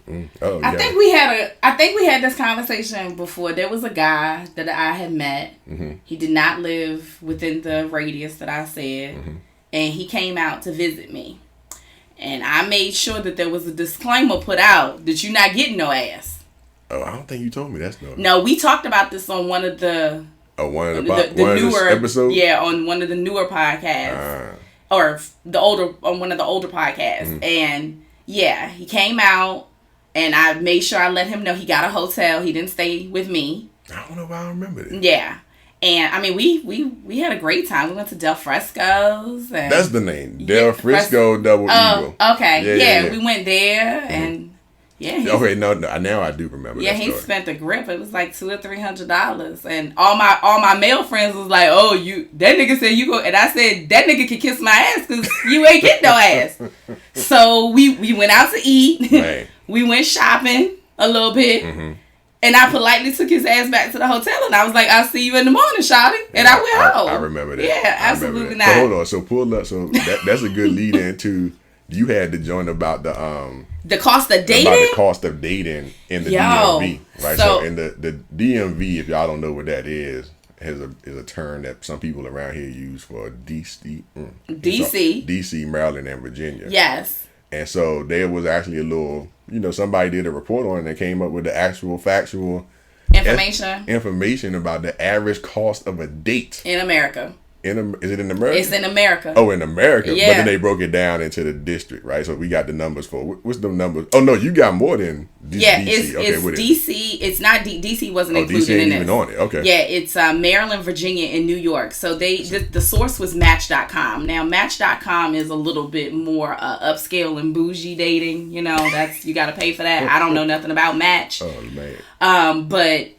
I think we had this conversation before. There was a guy that I had met. Mm-hmm. He did not live within the radius that I said, and he came out to visit me. And I made sure that there was a disclaimer put out that you're not getting no ass. Oh, I don't think you told me that. No, we talked about this on one of the newer episodes. Yeah, on one of the newer podcasts, or on one of the older podcasts. And yeah, he came out, and I made sure I let him know he got a hotel. He didn't stay with me. I don't know why I remember that. Yeah. And I mean, we had a great time. We went to Del Fresco's. And that's the name, Del Frisco Double Eagle. Okay, yeah, we went there, and okay, no, now I do remember. Yeah, he spent a grip. It was like $200 or $300, and all my male friends was like, "Oh, that nigga said you go," and I said that nigga can kiss my ass because you ain't getting no ass. So we went out to eat. Right. We went shopping a little bit. Mm-hmm. And I politely took his ass back to the hotel, and I was like, "I'll see you in the morning, shawty." And I went home. I remember that. Yeah, absolutely not. So hold on. So pull up. So that's a good lead into. You had the joint about the cost of dating. About the cost of dating in the DMV, right? So in the DMV, if y'all don't know what that is a term that some people around here use for DC, Maryland, and Virginia. Yes. And so there was actually a little, somebody did a report on it and came up with the actual factual information about the average cost of a date in America. Is it in America? It's in America. Oh, in America. Yeah. But then they broke it down into the district, right? So we got the numbers for what's the numbers? Oh no, you got more than DC. Yeah, it's DC. It's not DC wasn't included DC ain't in this. Even on it. Okay. Yeah, it's Maryland, Virginia, and New York. So the source was Match.com. Now Match.com is a little bit more upscale and bougie dating. That's you got to pay for that. I don't know nothing about Match. Oh man. But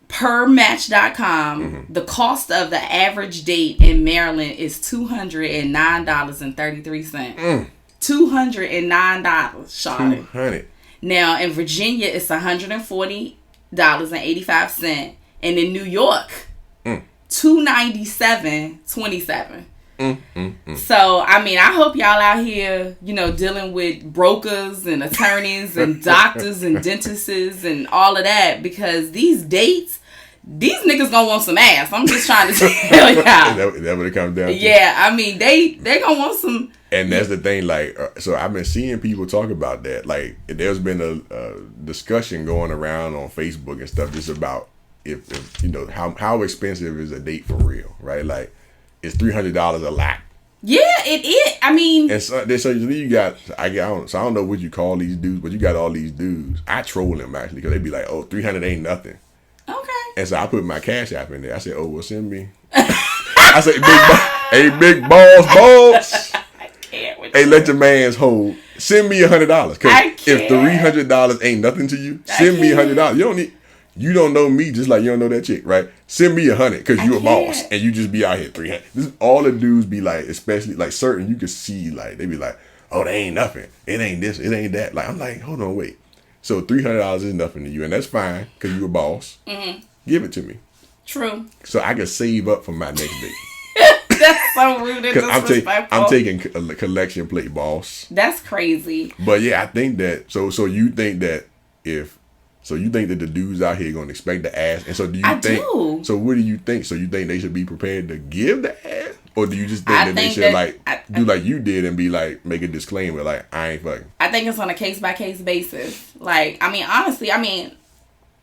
per Match.com, the cost of the average date in Maryland is $209.33. $209, Shawty. $200. Now in Virginia, it's $140.85, and in New York, $297.27. So I mean, I hope y'all out here, dealing with brokers and attorneys and doctors and dentists and all of that, because these dates. These niggas gonna want some ass. I'm just trying to tell y'all. Is that what it comes down to? Yeah, I mean, they gonna want some. And that's the thing, like, so I've been seeing people talk about that. Like, there's been a discussion going around on Facebook and stuff just about if how expensive is a date for real, right? Like, is $300 a lot? Yeah, it is. I mean, and so you got I don't know what you call these dudes, but you got all these dudes. I troll them actually because they be like, "Oh, $300 ain't nothing." Okay. And so I put my Cash App in there. I said, "Oh, well, send me." I said, big balls. I can't. Hey, let your man's hold. Send me $100. Cause if $300 ain't nothing to you, send me $100. You don't know me just like you don't know that chick, right? Send me $100 because you a boss and you just be out here $300. This is all the dudes be like, especially like certain. You can see like they be like, "Oh, they ain't nothing. It ain't this. It ain't that." Like I'm like, hold on, wait. So $300 is nothing to you, and that's fine because you a boss. Mm-hmm. Give it to me. True. So I can save up for my next date. That's so rude and disrespectful. I'm taking a collection plate, boss. That's crazy. But yeah, I think that. So you think that the dudes out here gonna expect the ass, and so do you think? Do. So what do you think? So you think they should be prepared to give the ass, or do you just think that they should do like you did and be like make a disclaimer like I ain't fucking? I think it's on a case by case basis. Like I mean, honestly,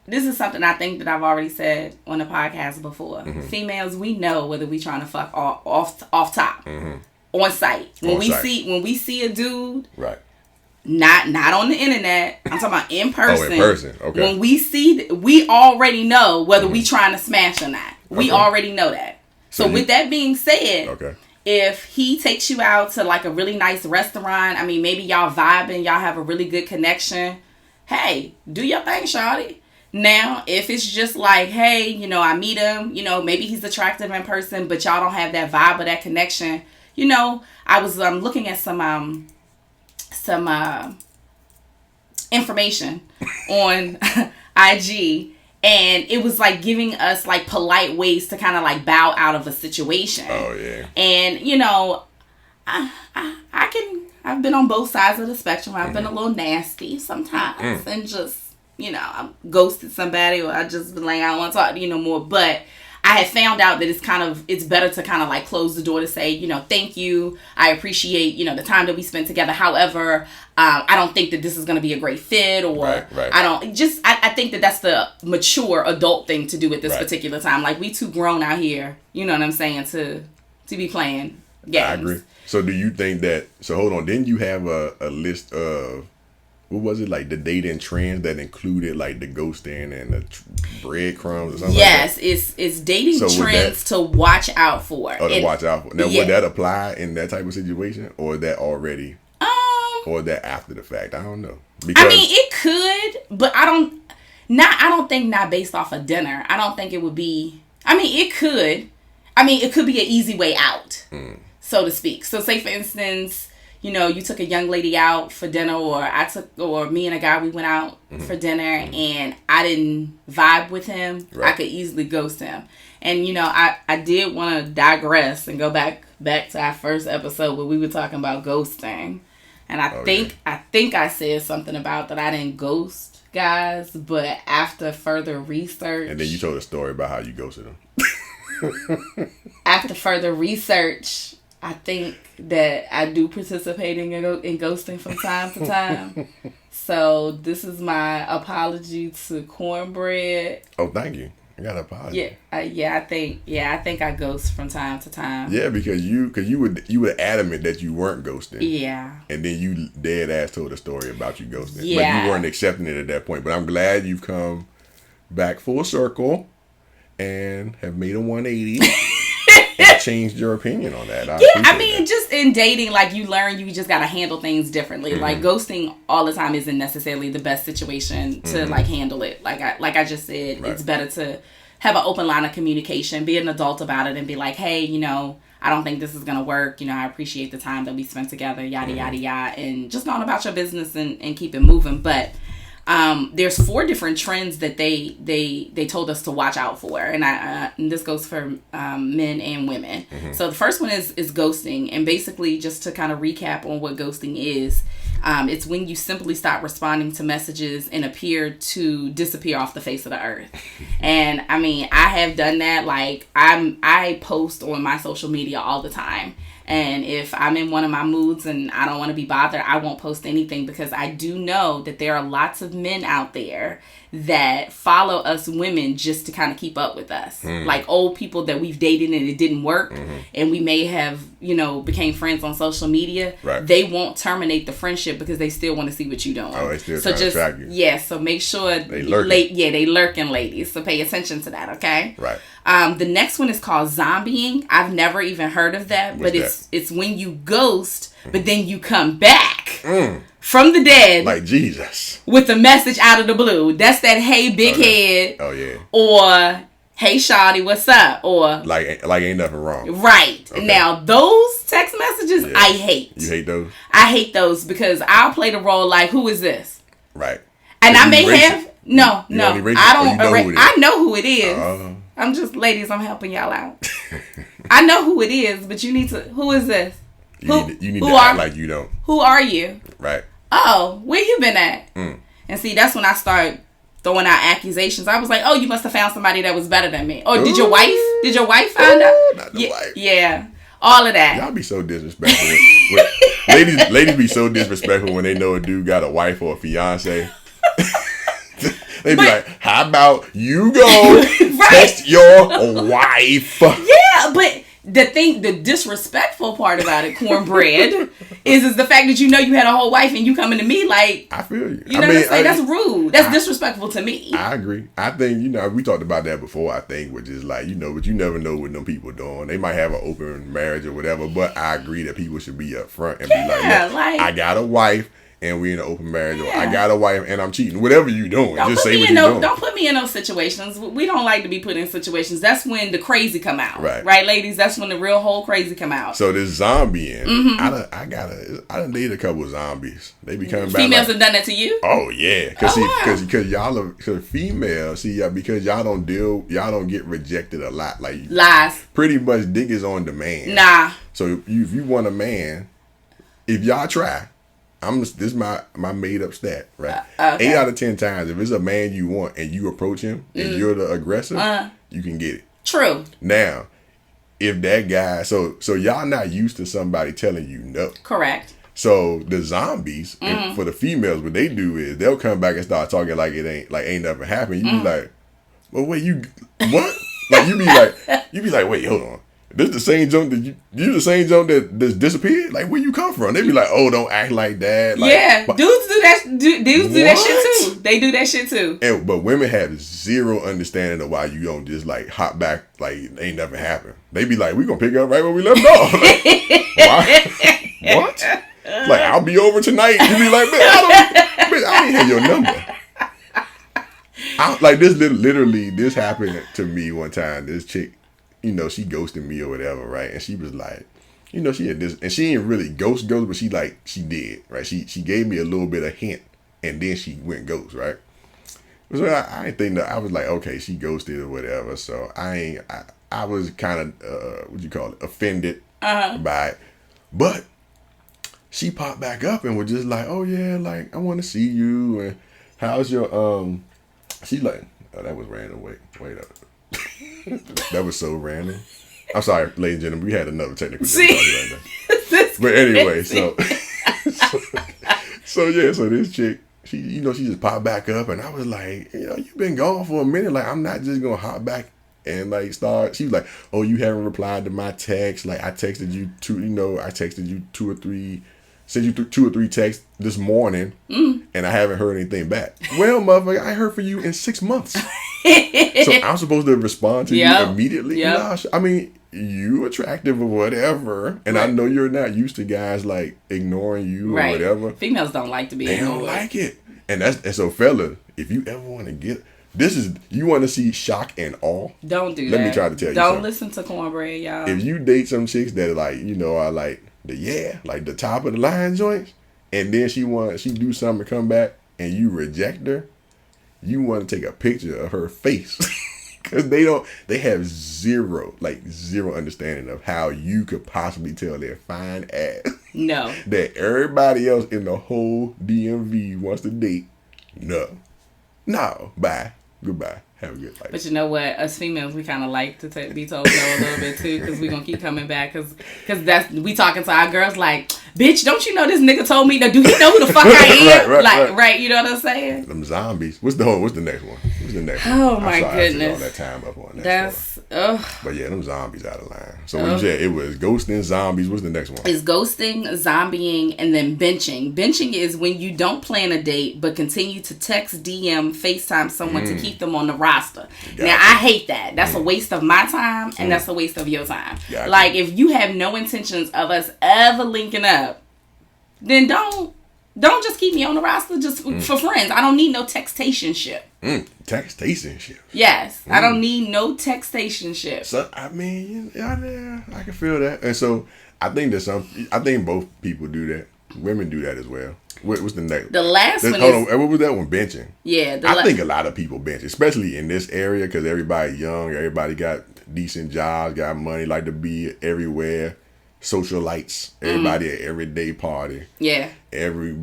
this is something I think that I've already said on the podcast before. Mm-hmm. Females, we know whether we trying to fuck off top, on site. When we see a dude, right. Not on the internet. I'm talking about in person. Oh, in person. Okay. When we see, we already know whether we trying to smash or not. We already know that. So with that being said, if he takes you out to like a really nice restaurant, I mean, maybe y'all vibing, y'all have a really good connection. Hey, do your thing, shawty. Now, if it's just like, hey, I meet him, maybe he's attractive in person, but y'all don't have that vibe or that connection. I was looking at some information on IG, and it was like giving us like polite ways to kind of like bow out of a situation. Oh yeah. And I I've been on both sides of the spectrum. I've been a little nasty sometimes and just, I ghosted somebody or I just been like, I don't want to talk to you no more. But I had found out that it's better to kind of like close the door to say, thank you. I appreciate, the time that we spent together. However, I don't think that this is going to be a great fit or I think that that's the mature adult thing to do at this particular time. Like we too grown out here, you know what I'm saying, to be playing games. I agree. So do you think that, hold on, didn't you have a list of, what was it, like the dating trends that included like the ghosting and the breadcrumbs or something yes, like that? it's dating trends to watch out for. Oh, to watch out for. Now, would that apply in that type of situation, or is that already, or is that after the fact? I don't know. Because, it could, but I don't think not based off of dinner. I don't think it would be, it could. It could be an easy way out, so to speak. So say, for instance, you took a young lady out for dinner or me and a guy, we went out for dinner and I didn't vibe with him. Right. I could easily ghost him. And, I did want to digress and go back to our first episode where we were talking about ghosting. And I think I said something about that I didn't ghost guys, but after further research. And then you told a story about how you ghosted them. After further research, I think that I do participate in ghosting from time to time. So this is my apology to Cornbread. Oh, thank you. I got an apology. I think I ghost from time to time. Yeah, because you were adamant that you weren't ghosting. Yeah. And then you dead ass told a story about you ghosting. Yeah. But you weren't accepting it at that point. But I'm glad you've come back full circle and have made a 180 and changed your opinion on that. Just in dating, like you learn you just gotta handle things differently. Mm-hmm. Like ghosting all the time isn't necessarily the best situation to like handle it. Like I just said, It's better to have an open line of communication, be an adult about it, and be like, hey, I don't think this is gonna work. I appreciate the time that we spent together, yada yada yada, and just go on about your business and keep it moving. But there's 4 different trends that they told us to watch out for, and this goes for men and women. Mm-hmm. So the first one is ghosting, and basically just to kind of recap on what ghosting is, it's when you simply stop responding to messages and appear to disappear off the face of the earth. And I have done that. Like I post on my social media all the time. And if I'm in one of my moods and I don't want to be bothered, I won't post anything, because I do know that there are lots of men out there that follow us women just to kind of keep up with us. Like old people that we've dated and it didn't work, and we may have, became friends on social media. Right. They won't terminate the friendship because they still want to see what you're doing. Oh, they still trying to track you. Yeah, so make sure they lurking. They lurking, ladies. So pay attention to that, okay? Right. The next one is called zombieing. I've never even heard of that. What's that? It's when you ghost, but then you come back from the dead, like Jesus, with a message out of the blue. That's that hey big head. Oh yeah. Or hey shawty, what's up? Or like ain't nothing wrong. Right. Okay. Now those text messages, I hate. You hate those? I hate those because I'll play the role like, who is this? Right. And I may have no. I don't. I know who it is. I'm just, ladies, I'm helping y'all out. I know who it is, but you need to, who is this? You need to act like you don't. Who are you? Right. Oh, where you been at? And see, that's when I start throwing out accusations. I was like, oh, you must have found somebody that was better than me. Or did your wife find out? Not the wife. Yeah. All of that. Y'all be so disrespectful. Ladies be so disrespectful when they know a dude got a wife or a fiance. They be like, how about you go test your wife? Yeah, but the disrespectful part about it, Cornbread, is the fact that you had a whole wife and you coming to me like, I feel you. You know what I'm saying? That's rude. That's disrespectful to me. I agree. I think, we talked about that before, I think, which is like, but you never know what them people doing. They might have an open marriage or whatever, but I agree that people should be upfront and be like, I got a wife. And we in an open marriage, or I got a wife and I'm cheating. Whatever you doing, just say what you doing. Don't put me in those situations. We don't like to be put in situations. That's when the crazy come out, right, ladies? That's when the real whole crazy come out. So this zombieing, I done dated a couple of zombies. They be coming back. Females have done that to you? Oh yeah, because y'all are females. Because y'all don't get rejected a lot. Like lies. Pretty much, dick is on demand. Nah. So if you want a man. if y'all try, this is my made up stat, right? Okay. 8 out of 10 times, if it's a man you want and you approach him and you're the aggressor, you can get it. True. Now, if that guy, so y'all not used to somebody telling you no. Correct. So the zombies, for the females, what they do is they'll come back and start talking like it ain't nothing happened. You be like, well, wait, what? Like you be like, wait, hold on. This the same junk that you the same junk that's disappeared? Like, where you come from? They be like, oh, don't act like that. Like, yeah, dudes do that. Dudes do that shit too. They do that shit too. But women have zero understanding of why you don't just like hop back like ain't nothing happened. They be like, we gonna pick up right where we left off. Like, why? What? Like, I'll be over tonight. You be like, man, I ain't have your number. Like this literally this happened to me one time. This chick, she ghosted me or whatever, right? And she was like, she had this, and she didn't really ghost, but she did, right? She gave me a little bit of hint, and then she went ghost, right? So I didn't think that. I was like, okay, she ghosted or whatever. So I was kind of offended by it, but she popped back up and was just like, oh yeah, like I want to see you, and how's your She's like, oh, that was random. Wait up. That was so random. I'm sorry, ladies and gentlemen. We had another technical difficulty right now. But anyway, so this chick, she just popped back up, and I was like, you've been gone for a minute. Like, I'm not just gonna hop back and like start. She was like, oh, you haven't replied to my text. Like, I texted you two or three. Sent you 2 or 3 texts this morning, and I haven't heard anything back. Well, motherfucker, I heard from you in 6 months. So I'm supposed to respond to you immediately? Yep. Nah, I mean, you attractive or whatever, and I know you're not used to guys like ignoring you or whatever. Females don't like to be ignored. They don't like it. And so, fella, if you ever want to get... you want to see shock and awe? Don't do that. Let me try to tell you something. Don't listen to cornbread, y'all. If you date some chicks that are like, are like... like the top of the line joints, and then she do something to come back and you reject her, you want to take a picture of her face because they have zero understanding of how you could possibly tell their fine ass that everybody else in the whole DMV wants to date. No, bye, goodbye. Have a good life. But you know what? Us females, we kind of like to be told no a little bit too, because we're going to keep coming back. Because we talking to our girls like, bitch, don't you know this nigga told me that? Do he know who the fuck I am? Right. You know what I'm saying? Them zombies. What's the next one? Oh my goodness. All that time up on that. But yeah, them zombies out of line. So when you said it was ghosting, zombies, what's the next one? It's ghosting, zombieing, and then benching. Benching is when you don't plan a date but continue to text, DM, FaceTime someone to keep them on the roster. Now I hate that. That's a waste of my time, and that's a waste of your time. Like, if you have no intentions of us ever linking up, then don't just keep me on the roster just for friends. I don't need no textationship. Textationship. Yes, I don't need no textationship. So I mean, yeah, I can feel that. And so I think both people do that. Women do that as well. What's the next? The last one what was that one? Benching. Yeah. I think a lot of people bench, especially in this area, because everybody young, everybody got decent jobs, got money, like to be everywhere, socialites, everybody at every day party. Yeah. Every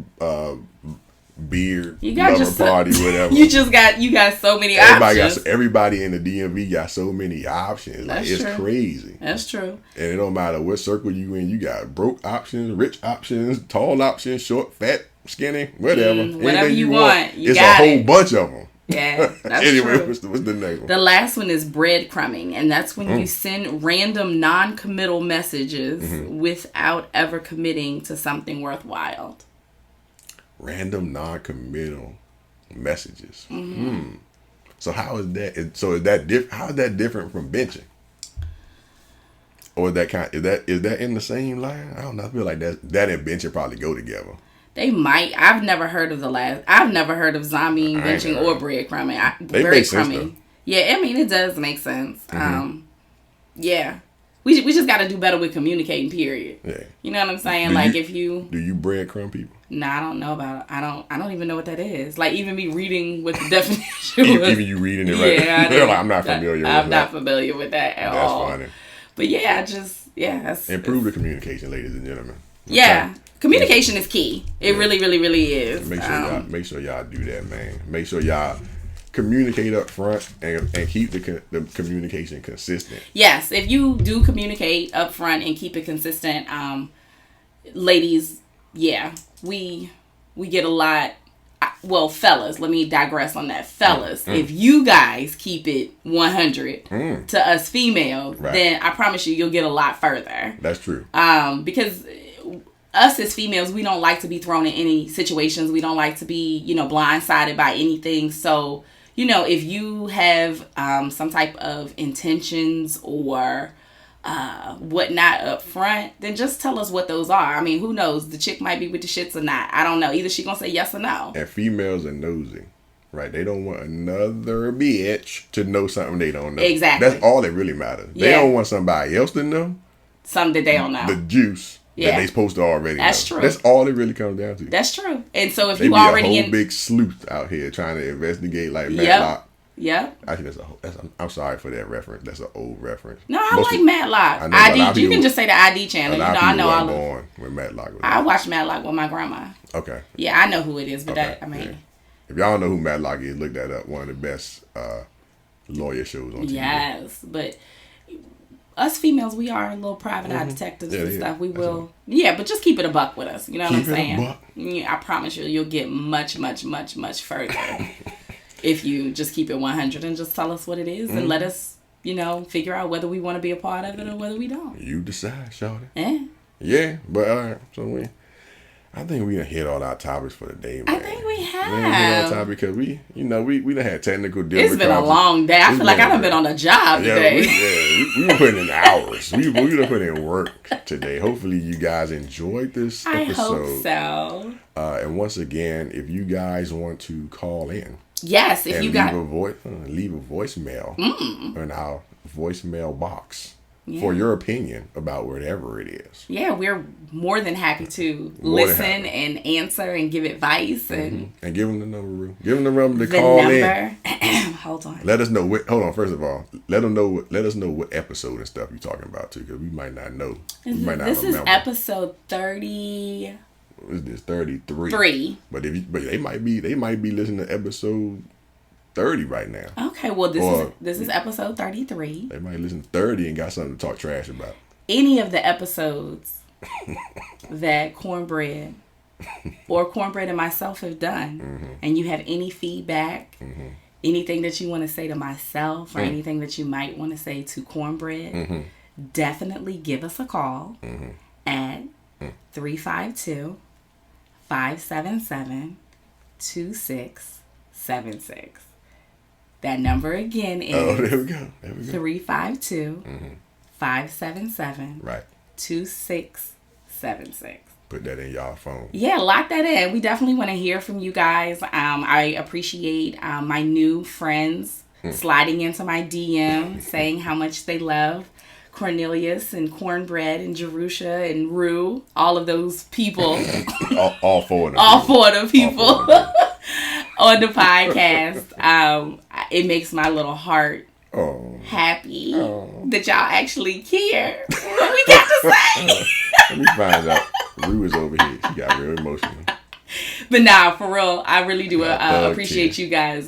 beard lover party, whatever. You got so many options. Everybody in the DMV got so many options. Like, it's crazy. That's true. And it don't matter what circle you in. You got broke options, rich options, tall options, short, fat, skinny, whatever. Whatever you want. It's a whole bunch of them. Yeah, that's anyway, true. What's the next one? The last one is breadcrumbing, and that's when you send random non-committal messages without ever committing to something worthwhile. Random non-committal messages. So how is that? How is that different from benching? Or is that in the same line? I don't know. I feel like that and benching probably go together. They might. I've never heard of I've never heard of zombieing, benching, or breadcrumbing. They make sense though. Yeah, I mean, it does make sense. Yeah. We just got to do better with communicating, period. Yeah. You know what I'm saying? Do you breadcrumb people? No, I don't know about it. I don't even know what that is. Like, even me reading what the definition was. Even you reading it, right? Yeah, like, I'm not familiar with that. I'm not familiar with that at all. That's funny. But yeah, that's... Improve the communication, ladies and gentlemen. Yeah. Communication is key. It really, really, really is. Make sure y'all do that, man. Make sure y'all communicate up front and keep the communication consistent. Yes, if you do communicate up front and keep it consistent, ladies, yeah, we get a lot. Well, fellas, let me digress on that. Fellas, if you guys keep it 100 to us females, then I promise you'll get a lot further. That's true. Because us as females, we don't like to be thrown in any situations. We don't like to be, blindsided by anything. So, if you have some type of intentions or whatnot up front, then just tell us what those are. I mean, who knows? The chick might be with the shits or not. I don't know. Either she gonna say yes or no. And females are nosy, right? They don't want another bitch to know something they don't know. Exactly. That's all that really matters. They don't want somebody else to know something that they don't know. The juice that they supposed to already know. That's true. That's all it really comes down to. That's true. And so if they you be already a whole big sleuth out here trying to investigate like Matlock. Yep. Actually, I'm sorry for that reference. That's an old reference. No, I like Matlock. ID. You can just say the ID channel. I know. I born when Matlock was. I watched Matlock with my grandma. Okay. Yeah, I know who it is, but yeah. If y'all don't know who Matlock is, look that up. One of the best lawyer shows on TV. Yes, but us females, we are little private eye detectives and stuff. We will, but just keep it a buck with us. You know what I'm saying? Yeah, I promise you'll get much, much, much, much further. If you just keep it 100 and just tell us what it is and let us, figure out whether we want to be a part of it or whether we don't. You decide, shawty. Yeah, but all right. So I think we done hit all our topics for the day, man. I think we have. We done hit all topics because we done had technical difficulties. It's been a long day. I feel like I done been on a job today. We were putting in hours. We done put in work today. Hopefully you guys enjoyed this episode. I hope so. And once again, if you guys want to call in. Yes, if you got leave a voicemail in our voicemail box for your opinion about whatever it is. Yeah, we're more than happy to listen and answer and give advice and give them the number. Give them the number to call in. Hold on. Let us know first of all, let us know what episode and stuff you're talking about too, because we might not know. This is episode 30. What is this? 33. But they might be listening to episode 30 right now. Okay, well this is episode 33. They might listen to 30 and got something to talk trash about. Any of the episodes that Cornbread and myself have done, and you have any feedback, anything that you want to say to myself or anything that you might want to say to Cornbread, definitely give us a call at 352-577-2676. That number again is 352-577-2676. Put that in y'all phone. Yeah, lock that in. We definitely want to hear from you guys. I appreciate my new friends sliding into my DM saying how much they love Cornelius and Cornbread and Jerusha and Rue, all of those people. all four of them. All four of them people on the podcast. It makes my little heart happy that y'all actually care what we got to say. Let me find out. Rue is over here. She got real emotional. But nah, for real, I really do appreciate you guys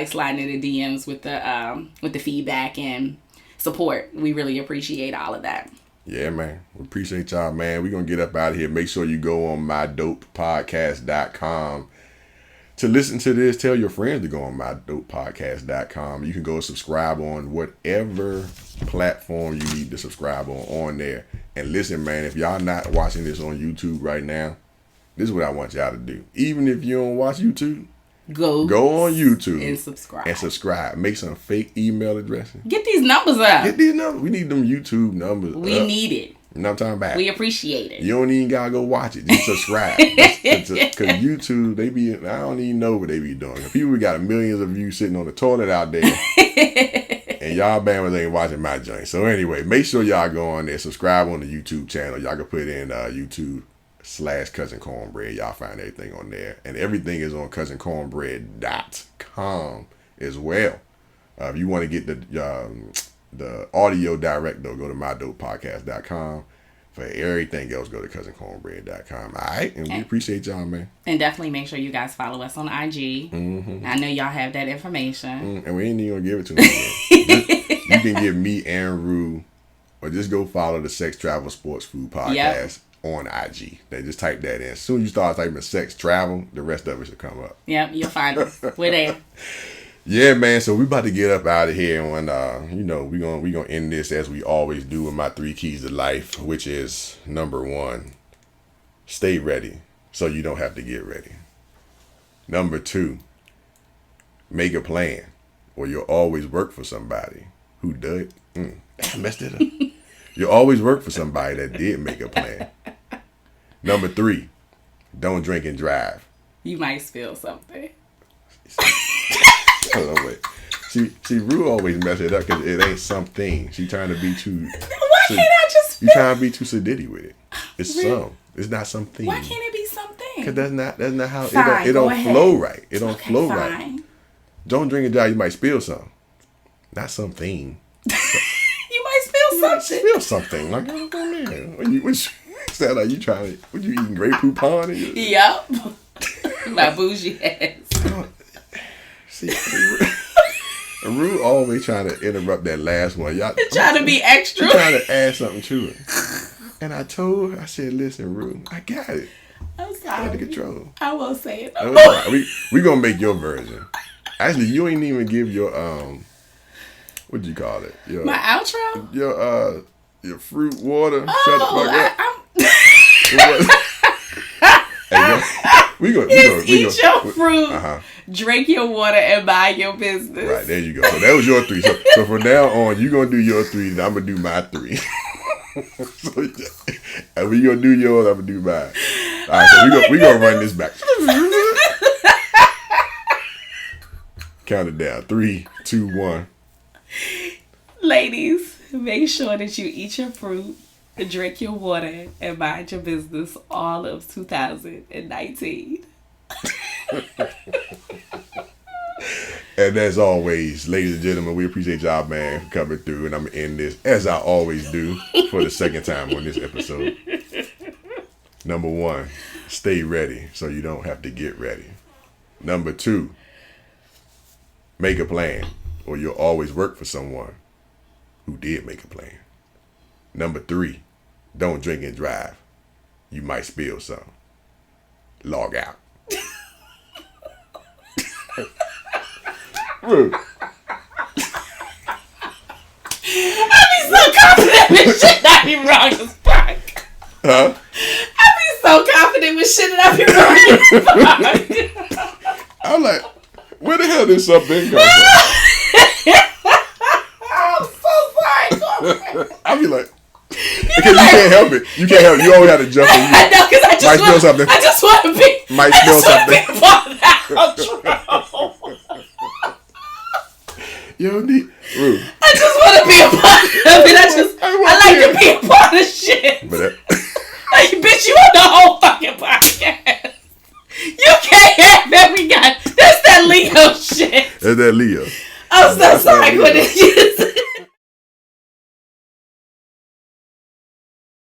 sliding in the DMs with the feedback and support. We really appreciate all of that. Yeah, man. We appreciate y'all, man. We're going to get up out of here. Make sure you go on mydopepodcast.com to listen to this. Tell your friends to go on mydopepodcast.com. You can go subscribe on whatever platform you need to subscribe on there. And listen, man, if y'all not watching this on YouTube right now, this is what I want y'all to do. Even if you don't watch YouTube, go on YouTube and subscribe. Make some fake email addresses. Get these numbers up. We need them YouTube numbers. We need it. You know what I'm talking about? We appreciate it. You don't even gotta go watch it. Just subscribe. Because YouTube, I don't even know what they be doing. People got millions of views sitting on the toilet out there. And y'all bammers ain't watching my joint. So anyway, make sure y'all go on there. Subscribe on the YouTube channel. Y'all can put in YouTube/Cousin Cornbread. Y'all find everything on there. And everything is on cousincornbread.com as well. If you want to get the audio direct, though, go to mydopepodcast.com. For everything else, go to cousincornbread.com. All right? And we appreciate y'all, man. And definitely make sure you guys follow us on IG. Mm-hmm. I know y'all have that information. And we ain't even going to give it to them. You can give me and Rue, or just go follow the Sex Travel Sports Food Podcast on IG. They just type that in. As soon as you start typing sex travel, the rest of it should come up. Yep, you'll find us. We're there. Yeah, man. So we about to get up out of here, and we gonna end this as we always do with my 3 keys to life, which is number 1, stay ready so you don't have to get ready. Number 2, make a plan, or you'll always work for somebody who did. I messed it up. You'll always work for somebody that did make a plan. Number 3, don't drink and drive. You might spill something. Hold on, wait. See, Rue always mess it up because it ain't something. She trying to be too. Why can't I just? You trying to be too sedity with it? It's really? Some. It's not something. Why can't it be something? Because that's not how it don't flow right. It don't flow fine. right. Don't drink and drive. You might spill some. Not something. You might spill something. Spill something. Like what sound like you trying to? What you eating Grey Poupon? Yep. My bougie ass. See, Rue always trying to interrupt that last one. Y'all trying to be extra. Trying to add something to it. And I told her, I said, listen, Rue, I got it. I'm sorry. Under control. I won't say it. Right. We gonna make your version. Actually, you ain't even give your what'd you call it? My outro? Your fruit water. We gonna eat your fruit, drink your water, and mind your business. Right, there you go. So that was your 3. So from now on, you gonna do your 3, and I'm gonna do my 3. And we gonna do yours, I'm gonna do mine. All right, so we gonna run this back. Count it down. 3, 2, 1. Ladies, make sure that you eat your fruit, drink your water, and mind your business all of 2019. And as always, ladies and gentlemen, we appreciate y'all, man, for coming through. And I'm going to end this, as I always do, for the second time on this episode. Number 1, stay ready so you don't have to get ready. Number 2, make a plan, or you'll always work for someone who did make a plan. Number 3, don't drink and drive. You might spill some. Log out. Rude. I be so confident with shit that I be wrong as fuck. Huh? I be so confident with shit that I be wrong as fuck. I'm like, where the hell did something come from? I'm so sorry. I be like, because you can't help it. You can't help it. You always have to jump in. I know, because I just want to be. Might smell something. Yo, Rue. I just want to be a part of it. I like to be a part of shit. But like, bitch, you on the whole fucking podcast. You can't have that. That's that Leo shit. That's that Leo. I'm so sorry, Quentin.